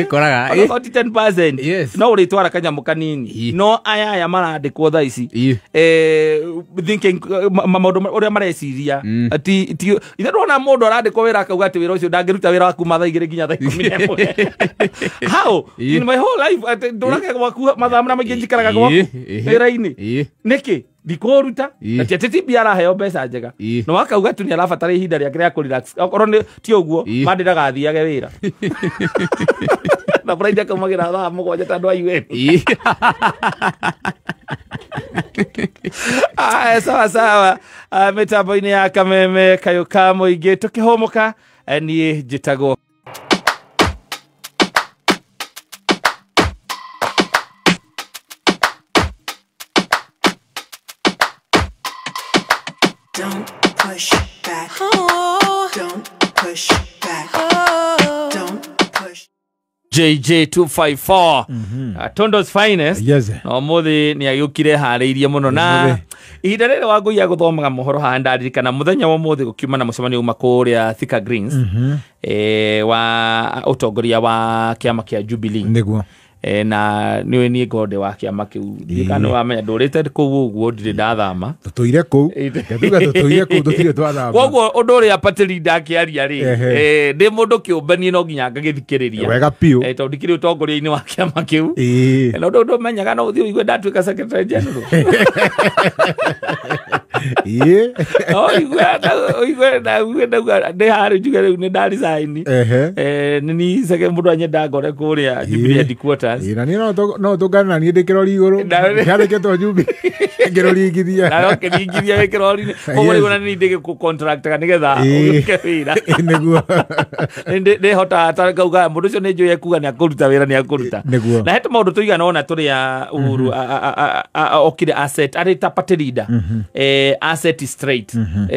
[SPEAKER 2] koraga
[SPEAKER 1] ona ti 10% no ũrĩtwara kanyamũ kanini no aya marandĩkwo thaa ici thinking maũndũ ũrĩa mareciria ati ithe ndona mundu arandikwo wira akauga ati wira ucio ndangĩruta wira waku mathaa 2 nginya thaa 11 how in my whole life ndoraka gwaku mathaa marĩa maingĩ njikaraga gwaku wĩra-inĩ nĩkĩ ndikũruta ati ati biara heo mbeca njega no wakauga tu nĩ arabatara ihinda rĩake rĩa kũrelax okorwo ti ũguo mandĩraga athiage wĩra na Friday kaumagira thaa 7 tondũ aiwe sawa mitambo-inĩ ya kameme kayo ka mũingĩ tũkĩhũmũka niĩ njĩtagwo
[SPEAKER 3] Don't push back. Don't push back. Don't push.
[SPEAKER 1] JJ254 Tondo's finest no muthi ni agĩukire harĩirie mũno na ihinda rĩrĩ wangũia gũthomaga mohoro haha ndaririkana mũthenya wa mũthĩ gũkiuma na mũcemanio uma kũrĩa Thika Greens wa ũtongoria wa kĩama kĩa Jubilee
[SPEAKER 2] nĩguo
[SPEAKER 1] na niwe ni ngode wa kĩama kĩu ndikano wamenya ndũrĩte kũu ũguo ndirĩ ndathama
[SPEAKER 2] tũtũire kũu nduga tũtũire kũu tũtire twathama
[SPEAKER 1] koguo ũndũ ũrĩa patĩri ndakĩaria rĩ ndĩ mũndũ kĩũmbanie no nginya ngagĩthikĩrĩria
[SPEAKER 2] wega piũ
[SPEAKER 1] tondũ ndikĩrĩ ũtongoria-inĩ wa kĩama kĩu na ũndũ menyaga no ũthiĩ ũigue ndatuĩka secretary general ũigue ndauga ndĩ harĩ njuge rĩu nĩ ndaresign nĩ ni seke mũndũ anyenda ngore kũrĩa Jubilee headquarters
[SPEAKER 2] na ni no tũngana ni ndĩkĩrori igũrũ ndĩkĩrĩkĩtwo Jubilee ngĩroringithia
[SPEAKER 1] na ũkĩringithia wĩkĩrori koguo rĩu na ni ndĩgĩ contract kana nĩgetha ũke wĩra
[SPEAKER 2] nĩguo
[SPEAKER 1] ndĩhota ngauga mũndũ ũcio nĩ njũĩ kuga nĩ akũruta wĩra nĩ akũruta na hete maũndũ tũigana ona tũrĩa Uhuru okire asset arĩ ta party leader asset straight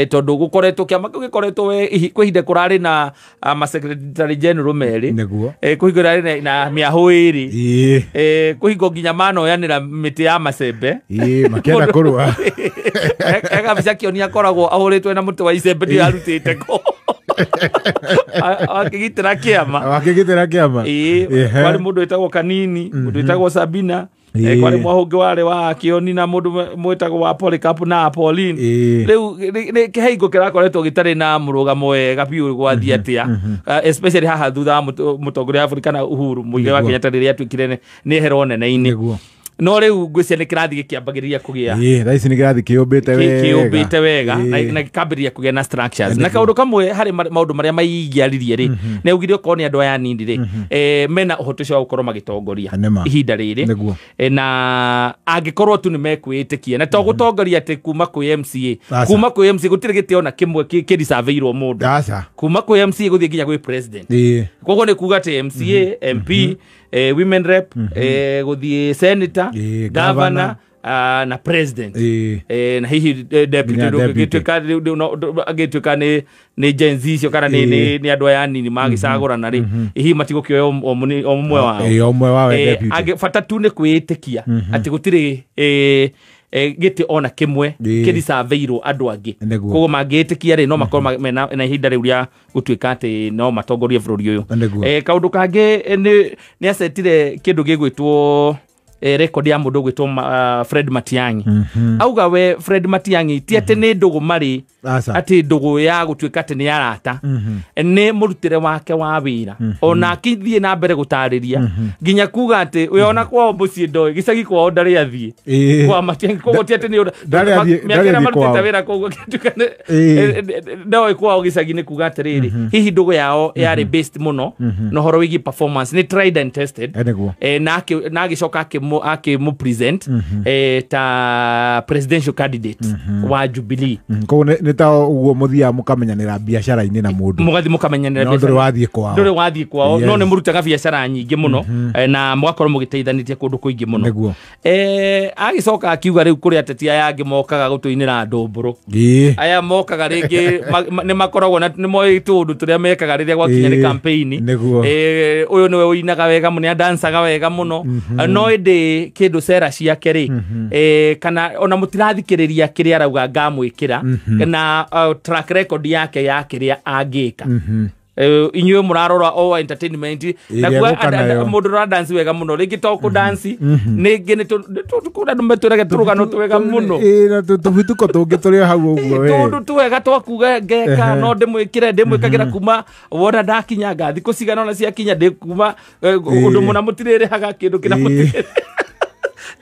[SPEAKER 1] tondu gukoretwo kiama gikoretwo kwihinde kurari na secretary general meri kuhingura na miahu iri kuhingo nginya mano yanira miti ya macembe
[SPEAKER 2] makienda kurwa
[SPEAKER 1] ega bica kionia koragwo ahuritwe na muti wa icembe ndi arutite ko akigitira kiama kwari mundu etagwo Kanini mundu etagwo Sabina kwari mwahungi wari wa Kioni na mundu mwetagwo wa Polycarp na Pauline riu ni kihingo kirakoretwo gitari na murugamo wega biu gwathia atia especially haha thutha mutongoria Afrika na Uhuru muige wa Kenyatta riria twikire ni hero nene-ini no riu ngwĩcia nĩ kĩrathi gĩkĩambagĩrĩria kũgĩa
[SPEAKER 4] thaa ici nĩ kĩrathi
[SPEAKER 1] kĩũmbĩte wega na gĩkambĩrĩria kũgĩa na structures na kaũndũ kamwe harĩ maũndũ marĩa maigiaririe rĩ nĩ augire okorwo nĩ andũ aya nini rĩ mena ũhoti ũcio wa gũkorwo magĩtongoria ihinda rĩrĩ na angĩkorwo tu nĩ mekwĩĩtĩkia na to gũtongoria atĩ kuma kwĩ MCA kuma kwĩ MCA gũtirĩ gĩtĩ ona kĩmwe kĩricaveirwo mũndũ kuma kwĩ MCA gũthiĩ nginya gwĩ president koguo nĩ kuga atĩ MCA MP women rep gũthiĩ senator governor na president na hihi deputy agĩtuĩka nĩ Gen Z icio kana nĩ andũ aya nini magĩcagũrana rĩ hihi matigũkĩoya ũmwe wao bata tu nĩ kwĩĩtĩkia atĩ gũtirĩ gĩtĩ ona kĩmwe kĩricaveirwo andũ angĩ koguo mangĩĩtĩkia rĩ no makorwo na ihinda rĩu rĩa gũtuĩka atĩ no matongorie bũrũri ũyũ kaũndũ kangĩ nĩ acetire kĩndũ gĩgwĩtwo record ya mũndũ gwĩtwo Fred Matiang'i auga we Fred Matiang'i ti atĩ nĩ ndũgũ marĩ atĩ ndũgũ ya gũtuĩka atĩ nĩ arata nĩ mũrutĩre wake wa wĩra ona akĩthiĩ na mbere gũtarĩria nginya kuga atĩ we ona kwao mũciĩ ndoĩ gĩcagi kwao ndarĩ athiĩ kwa Matiang'i koguo ti atĩ nĩ mĩaka ĩrĩa marutĩte wĩra koguo gĩtuĩka ndoĩ kwao gĩcagi nĩ kuga atĩrĩrĩ hihi ndũgũ yao yarĩ based mũno na ũhoro wĩgiĩ performance nĩ tried and tested na agĩcoka akĩmũ present ta presidential candidate wa Jubilee
[SPEAKER 4] koguo nĩ ta ũguo mũthia mũkamenyanĩra biacara-inĩ na mũndũ
[SPEAKER 1] mũgathi mũkamenyanĩra
[SPEAKER 4] biacara ndũrĩ
[SPEAKER 1] wathiĩ kwao no nĩ mũrutaga biacara nyingĩ mũno na mũgakorwo mũgĩteithanĩtie kũndũ kũingĩ mũno agĩcoka akiuga rĩu kũrĩ ateti aya angĩ mokaga gũtũinĩra ndũmbũrũ aya mokaga rĩngĩ nĩ makoragwo na nĩ moĩ tũndũ tũrĩa mekaga rĩrĩa gwakinya nĩ campaign ũyũ nĩwe ũinaga wega mũno adansaga wega mũno no ĩndĩ kĩndũ cera ciake rĩ kana ona mũtirathikĩrĩria kĩrĩa arauga ngamwĩkĩra na track record yake ya kĩrĩa angĩka inyuĩ mũrarora o entertainment na mũndũ ũra dance wega mũno rĩngĩ to kũ dance nĩngĩ nĩ andũ metũrege tũrũgano twega mũno
[SPEAKER 4] tũbituko tũngĩ tũrĩ hau ũguo
[SPEAKER 1] tondũ twega twakuga ngeka no ndĩmwĩkagĩra kuma wona ndakinyanga thikũ cigana ona ciakinya ndĩ kuma ũndũ mũna mũtirĩrĩhaga kĩndũ kĩna mũtirĩrĩhaga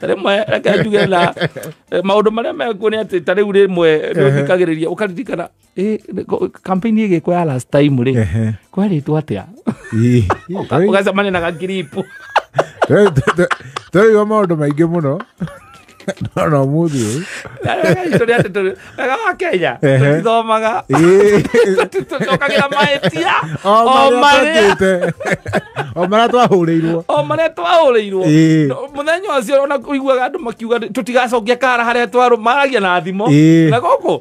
[SPEAKER 1] tarĩmwe akanjuge na maũndũ marĩa mekuo nĩ atĩ tarĩu rĩmwe nĩũthikagĩrĩria ũkaririkana campaign ĩgĩkwo ya last time rĩ kwarĩtwo atĩa ũgacemania na gakiripu
[SPEAKER 4] tũrĩgwo maũndũ maingĩ mũno no mũthĩ
[SPEAKER 1] wega wa Kenya tũtithomaga tũcokagĩra mahĩtia
[SPEAKER 4] o marĩa twahũrĩirwo mũthenya ũcio ona ũiguaga andũ makiuga tũtigacokia kara harĩa maragia na thimo na gũkũ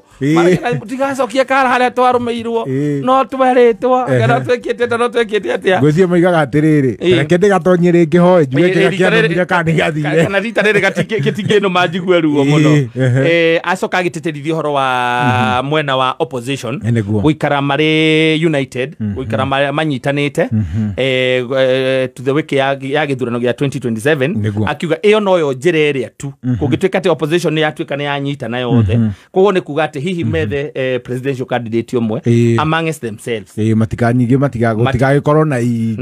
[SPEAKER 4] tũtigacokia kara harĩa twarũmĩirwo no twerĩtwo no twĩkĩte atĩa ngwĩciria moigaga atĩrĩrĩ reke ndĩgatonye rĩngĩ hoe njuge kĩrĩa kana nĩgathire
[SPEAKER 1] kana rita rĩrĩ gĩtingĩno manjigue ruo mũno acoka agĩtĩtĩrithia ũhoro wa mwena wa opposition gũikara marĩ united gũikara manyitanĩte to the wiki ya gĩthurano gĩa 2027 akiuga ĩyo noyo njĩra ĩrĩa tu kũngĩtuĩka atĩ opposition nĩ yatuĩka nĩ yanyitana yothe koguo nĩ kuga atĩ hihi methe presidential candidate ũmwe amongst themselves
[SPEAKER 4] matigagĩkorwo na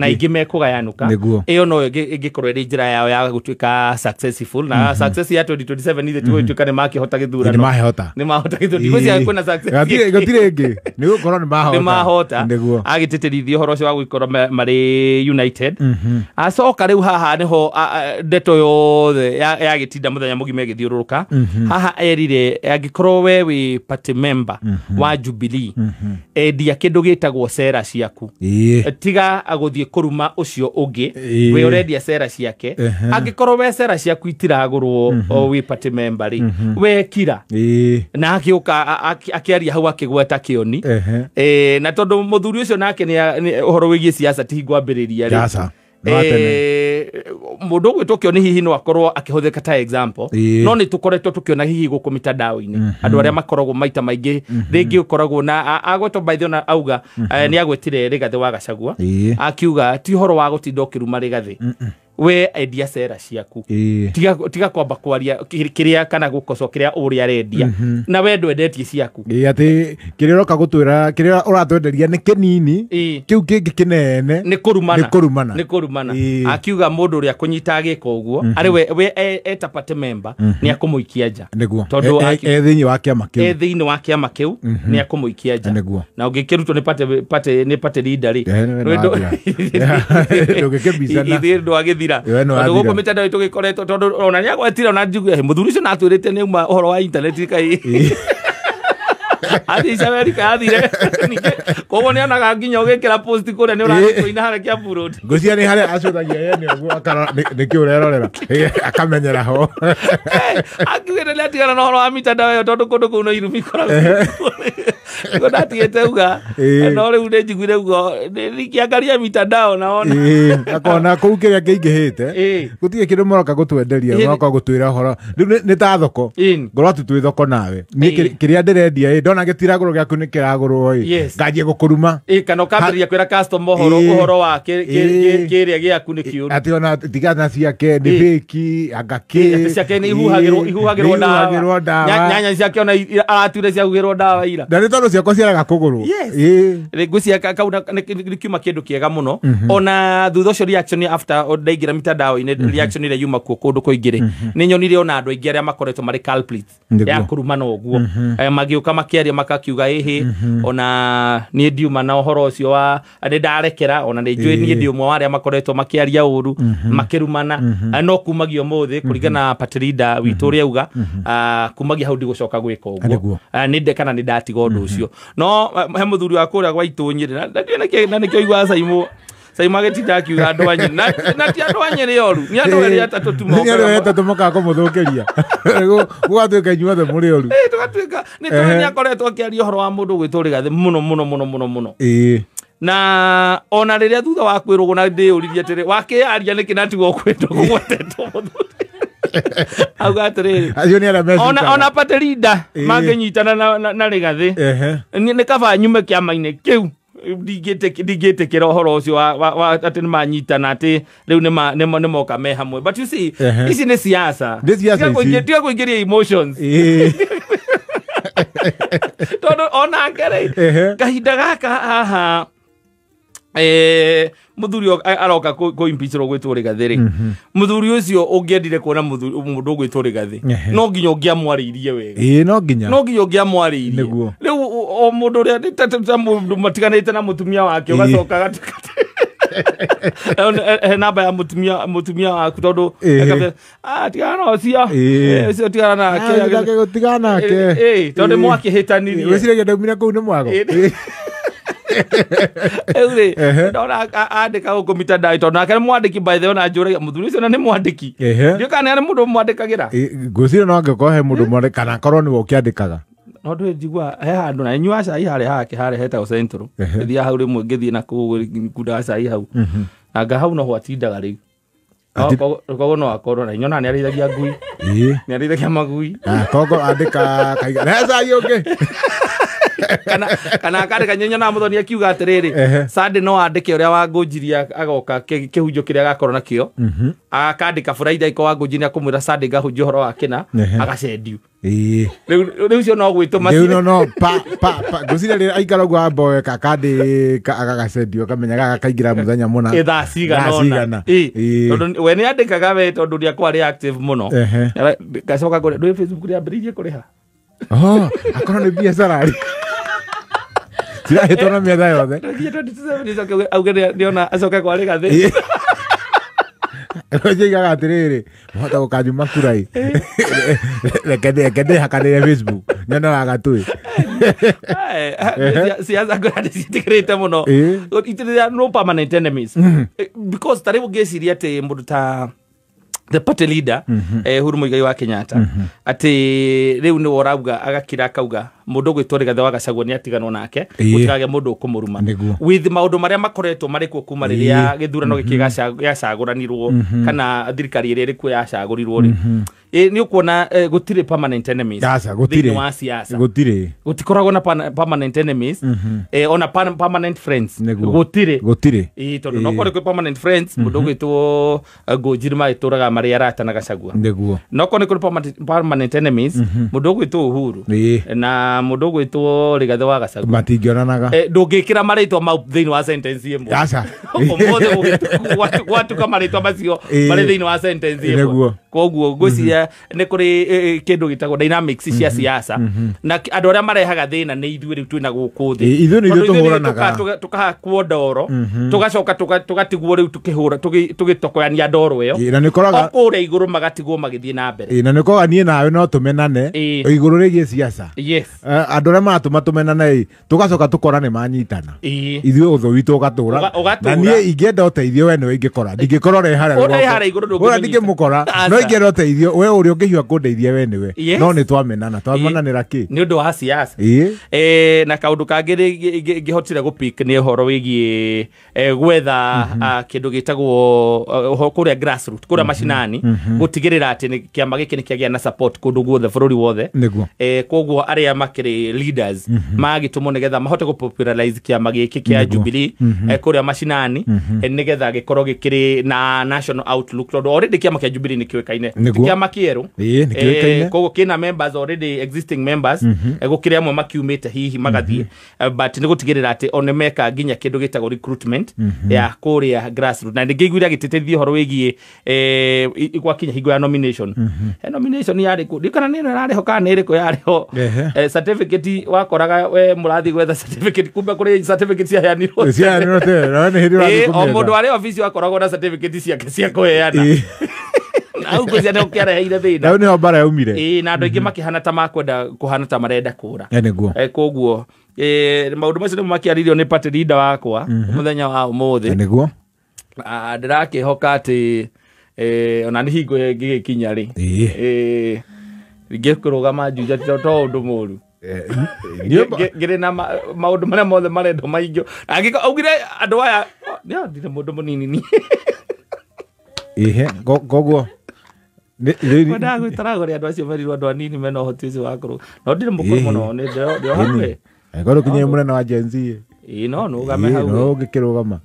[SPEAKER 1] ingĩ mekũgayanũka ĩyo noyo ĩngĩkorwo ĩrĩ njĩra yao ya gũtuĩka successful na success ya 2027 ithe tũgũtuĩka nĩ makĩhota gĩthurano nĩ mahota gĩthurano kwĩna success
[SPEAKER 4] gũtirĩ ĩngĩ nĩ gũkorwo nĩ mahota
[SPEAKER 1] agĩtĩtĩrithia ũhoro ũcio wa gũkorwo marĩ united acoka rĩu haha nĩho ndeto yothe yagĩtinda mũthenya mũgima ĩgĩthiũrũrũka haha erire angĩkorwo we wĩ party member wa Jubilee endia kĩndũ gĩtagwo cera ciaku tiga agũthiĩ kũruma ũcio ũngĩ we ũrendia cera ciake angĩkorwo we cera ciaku itiragũrwo wĩ party member rĩ wekira na agĩũka akĩaria hau akĩgweta kĩoni na tondũ mũthuri ũcio nake nĩ ũhoro wĩgiĩ siasa ti ngwambĩrĩria rĩ mũndũ gwĩtwo kĩoni hihi no akorwo akĩhũthĩka ta example no nĩ tũkoretwo tũkĩona hihi gũkũ mitandao-inĩ andũ arĩa makoragwo maita maingĩ rĩngĩ ũkoragwo na agwetwo by the na auga nĩ agwetire Rigathĩ wa Gachagua akiuga ti ũhoro wa gũtinda ũkĩruma Rigathĩ
[SPEAKER 4] we endia cera ciaku tiga kwamba kwaria kiria kana gukoco kiria uria rendia na we ndwendetie ciaku
[SPEAKER 5] ati kiria roka gutwira kiria uratwenderia ni kinini kiu kingi kinene
[SPEAKER 4] ni kurumana akiuga mundu uria kunyita giko uguo ari we etapate member ni akumuikia nja
[SPEAKER 5] tondu thiini
[SPEAKER 4] wa kiama kiu ni akumuikia nja na ungikirutwo ni pate leader ri ndugikibizana ndo agithira tondu guko mitandao tugikoretwo tondu ona ni agwetira ona njugu muthuri ucio natwirite ni uma horo wa internet kai ati Amerika athire koguo ni onaga nginya ugikira post kuria ni urakoina hare kia burudi
[SPEAKER 5] ngucia ni hare acuthagia yene uguo akara ni kiurerorera akamenyera ho
[SPEAKER 4] akiwira ni atigana na horo wa mitandao yo tondu kundu kuno irumi kora ko ndatigete uga no riu ndi njiguire ugo nikiangaria mitandao naona
[SPEAKER 5] akona kuu kiria kiingihite gutige kindu moroka gutwenderia moroka gutwira horo riu ni ta thoko ngorwa tutwi thoko nawe ni kiria ndirendia ndona gitiraguro giaku ni kiragurwo ngajie gukuruma
[SPEAKER 4] kana kambiria kwira customer horo wa kiria giaku ni kiuru
[SPEAKER 5] ati ona tigana ciake ni fake agaki
[SPEAKER 4] ciake ni ihuhagirwo dawa nyanya ciake ona aratire ciagugirwo dawa ira
[SPEAKER 5] ndani tono ciako ciaraga kugurwo
[SPEAKER 4] ngucia kauna nikiuma kindu kiega muno ona thutha ucio reaction after ndaigira mitandao ine reaction ile yuma kundu kuingire ni nyonire ona andu aingi aria makoretwo mari culprits ya kurumana uguo magiuka makiaria makakiuga ona ni ndiuma na uhoro ucio wa ande ndarekera ona ni njui ni ndi umwe waria makoretwo makiaria uru makirumana no kumagio muthi kurigana patrida witu ria uga kumagia hau ndi gucoka gwika uguo ni ndekana ni ndatiga undu ucio no he muthuri wa kuria gwa itunyire na nikio igwa Saima getinda akiuga andu anyi na ti andu anyi ri oru ni andu eri atatu tumoka
[SPEAKER 5] ni andu atatu moka kumuthukiria gwatuika inyuothe muri oru
[SPEAKER 4] tugatuika ni tuni akoretwo akiaria horo wa mundu gwituriga thi muno na ona riria thutha wa kwiruguna ndi uririe atiri wakiaria niki natigwo kwendo gwetetwo muthuri auga atiri ona pate leader mangenyitana na rigathi ni kaba nyume kiama-ini kiu digete kero horo ucio wa ati ni manyitana ati riu ni moka me hamwe but you see ici ni siasa tiga kuingiria emotions tondu ona ngere kahinda gaka haha muthuri aroka ko impeachro gwitwo rigathi muthuri ucio ungiendire kuona mundu gwitwo rigathi no nginya ungiamwariirie wega
[SPEAKER 5] no nginya
[SPEAKER 4] ungiamwariirie riu o mundu ria mundu matiganite na mutumia wake ugacoka gatikati namba ya mutumia waku tondu tigana ucio ucio tigana nake
[SPEAKER 5] gutigana nake
[SPEAKER 4] tondu mwakihitanirie
[SPEAKER 5] wiciragia ndaumire kuu ni mwago
[SPEAKER 4] ndona andika guku mitandao tondu nake ni mwandiki by the way na njuragia muthuri ucio ni mwandiki ndio kana ni mundu mwandikagira
[SPEAKER 5] ngwicira no angĩkorwo he mundu mwandika kana korwo ni ukiandikaga
[SPEAKER 4] no ndu njigua he handu na nyua cai hare hetagwo central thia hau rimwe ngithii na kunda cai hau na nga hau no hwatindaga riu kogo no akorwo na nyona ni arithagia ngui ni arithagia magui
[SPEAKER 5] kogo andika kaiga na cai ungi
[SPEAKER 4] kana akandika nyenya na muthoni akiuga atiriri Sunday no andike uria wangunjiria agoka kihunjo kiria gakorwo nakio akandika Friday ko wangunjiria kumwira Sunday gahunjio horo wakina agacendio riu cio no gwituma
[SPEAKER 5] no gucira ri aikara uguo amboe kakandika agagacendio kamenya gakaingira muthenya muna
[SPEAKER 4] thaa cigana tondu we ni andikaga we tondu ria kwa reactive muno gacoka kuri ndui Facebook ria mbiririe kuriha
[SPEAKER 5] akorwo ni biacara ri tirahitwo na mietha yothe
[SPEAKER 4] auge ndiona acoke kwa rigathi
[SPEAKER 5] ojigaga atiriri mohota gukanyuma kurai reke hakanire Facebook nyona agatui
[SPEAKER 4] siasa ngorani citikirite muno itiria no permanent enemies because taribu geciria ati mundu ta the party leader Uhuru Muigai wa Kenyatta ati riu ni worauga agakira kauga mundu gwitwo Rigathi wa Gachagua ni atiganwo nake gutikage mundu ukumuruma with maundu maria makoretwo marikuo kuma riria githurano giki gacagũranirwo kana thirikari iria irikuo yacagũrirwo ri ni ukuona gutire permanent enemies
[SPEAKER 5] gutire
[SPEAKER 4] wa siasa
[SPEAKER 5] gutikoragwo
[SPEAKER 4] na permanent enemies ona permanent friends gutire tondu no kore permanent friends mundu gwitwo Ngũnjiri ituraga mari arata na Gachagua no kore permanent enemies mundu gwitwo Uhuru na mundu gwitwo Rigathi wa Gachagua
[SPEAKER 5] matingionanaga
[SPEAKER 4] ndungikira maritwa mau thiini wa sentence imwe watu kama maritwa macio mari thiini wa sentence imwe koguo ngwiciria ni kuri kindu gitagwo dynamics cia siasa na andu aria marehaga thina ni ithuĩ riu twina guku thi
[SPEAKER 5] ithuĩ ni tuhuranaga
[SPEAKER 4] tukahakwo ndoro tugacoka tugatigwo riu tukihura tugitokoyania ndoro iyo
[SPEAKER 5] na nikoraga
[SPEAKER 4] okuria iguru magatigwo magithie na mbere
[SPEAKER 5] na nikoraga nie nawe no tumenane iguru rigie siasa andu aria matuma tumenane tugacoka tukora ni manyitana ithuĩ uthu witu ugatura na nie ingienda uteithio we ni ingikora ndingikora uri haria
[SPEAKER 4] iguru
[SPEAKER 5] ndingimukora no ingienda uteithio we uri ungihiwa kundeithia we niwe no ni twamenanira ki
[SPEAKER 4] ni undu wa siasa na kaundu kangi ngihotire gupik ni horo wigie gwetha kindu gitagwo kuria grassroots kuria mashinani gutigirira ati ni kiama giki ni kiagia na support kundu guothe bururi wothe koguo aria makiri leaders magitumwo nigetha mahote gupopularize kiama giki kia Jubilee kuria mashinani nigetha gikorwo gikiri na national outlook tondu already kiama kia Jubilee ni kiwekaine kiama kieru koguo kina members already existing members gukiria amwe makiumite hihi magathie but ni gutigirira ati one meka nginya kindu gitagwo recruitment ya kuria grassroots na ngigwira gititethio horo wigie igwa kinya hingo ya nomination nomination yari ku dikana nino rari hoka ni riko yari ho certificate wakoraga we murathi gwetha certificate kumbe kuri certificate cia yanirwo
[SPEAKER 5] te na ni hiri
[SPEAKER 4] wa kumbe mundu ari office wakoragwo na certificate ciake cia kuheana au kuzia ndio kiareheire thina
[SPEAKER 5] na ni bara yaumire
[SPEAKER 4] na andu ingi makihana ta makwenda kuhana ta marenda kura
[SPEAKER 5] niguo
[SPEAKER 4] koguo maundu macio makiaririo ni party leader wakwa muthenya wa umuthi
[SPEAKER 5] niguo
[SPEAKER 4] ndirakihoka ati ona ni hingo gigikinya ri ngikũrũgama Juja to undu muru ngire na maundu maria mothe marendo maingio angiko augire andu aya ndire mundu munini ni
[SPEAKER 5] gogo
[SPEAKER 4] kwenda gwitarago ri andu acio merirwo andu anini mena uhoti ucio wa kuru no ndire mukuru muno ni ndio hamwe
[SPEAKER 5] ngoro kinye munene wa Gen Z
[SPEAKER 4] no ugame hau
[SPEAKER 5] no ngikirugama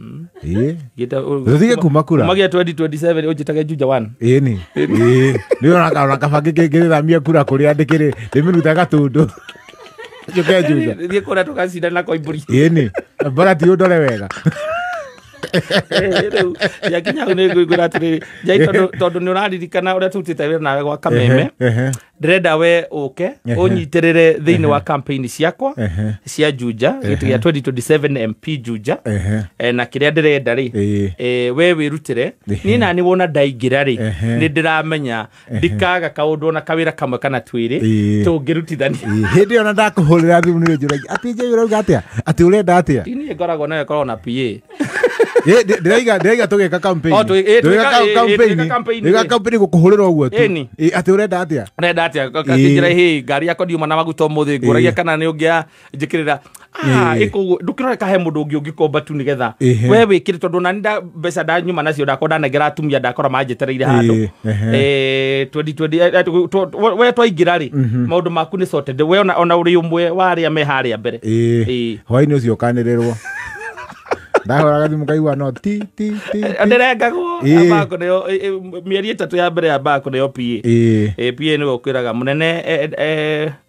[SPEAKER 5] thige kuma kura
[SPEAKER 4] magia 2027 ujitage Juja 1
[SPEAKER 5] ni ona kabangi kingirira kura kuri andikire ndimiruta gatundu juke Juja
[SPEAKER 4] thie kura tukacinda na koimburi
[SPEAKER 5] bara ti undore wega
[SPEAKER 4] yakinya ne gwigura atiri jai tondu ni uraririkana uria tutite wira nawe gwa Kameme ndirenda we uke unyitirire thiini wa campaign ciakwa cia Juja gitu ya 2027 MP Juja na kiria ndirenda ri we wirutire ni na ni wona ndaingira ri ni ndiramenya ndikaga kaundu na kawira kamwe kana twiri tungirutithania
[SPEAKER 5] hindi ona ndakuhurira thimu ni njuragia ati je urauga atia ati urenda atia
[SPEAKER 4] ini ngoragwo nayo korwo na PA
[SPEAKER 5] ndĩraiga tũgĩka campaign gũkũhũrĩra ũguo tu atĩ ũrenda atĩa
[SPEAKER 4] kakĩnjĩra hĩ ngari yakwa ndiuma na maguta ũmũthĩ ngũragia kana nĩ ũngĩa njĩkĩrĩra ndũkĩroreka he mũndũ ũngĩ ũngĩkomba tu nĩgetha we wĩkĩre tondũ nani mbeca ndanyuma nacio ndakorwo ndanengera atumia ndakora manjetereire handũ 2020 we twaingĩra rĩ maũndũ maku nĩ sorted we ona ũrĩ ũmwe wa arĩa me harĩa mbere
[SPEAKER 5] hwainĩ ũcio ũkanĩrĩrwo ndahoraga thimu kaigua no ti
[SPEAKER 4] ndirengagwo abako nio mieri 3 ya mbere ya abako nio PA ni gũkwĩraga munene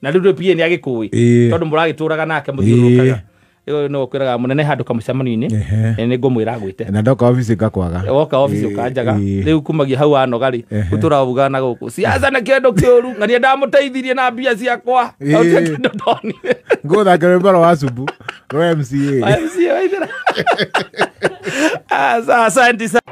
[SPEAKER 4] na rĩu PA ni agĩkũi tondũ mũragĩtũraga nake mũthiũrũrũkaga ni gũkwĩraga munene handũ kamũcemanio-inĩ ni ngũmwĩra gwĩte
[SPEAKER 5] na ndoka office ngakwaga
[SPEAKER 4] woka office ũkanjaga rĩu kumagia hau anoga rĩ ũtũrauga na gũkũ siasa na kĩndũ kĩũru ngania ndamũteithirie na mbia ciakwa kĩndũ ndonire
[SPEAKER 5] ngũthaka rwĩmbo rwa Subu rwa MCA
[SPEAKER 4] asante sana.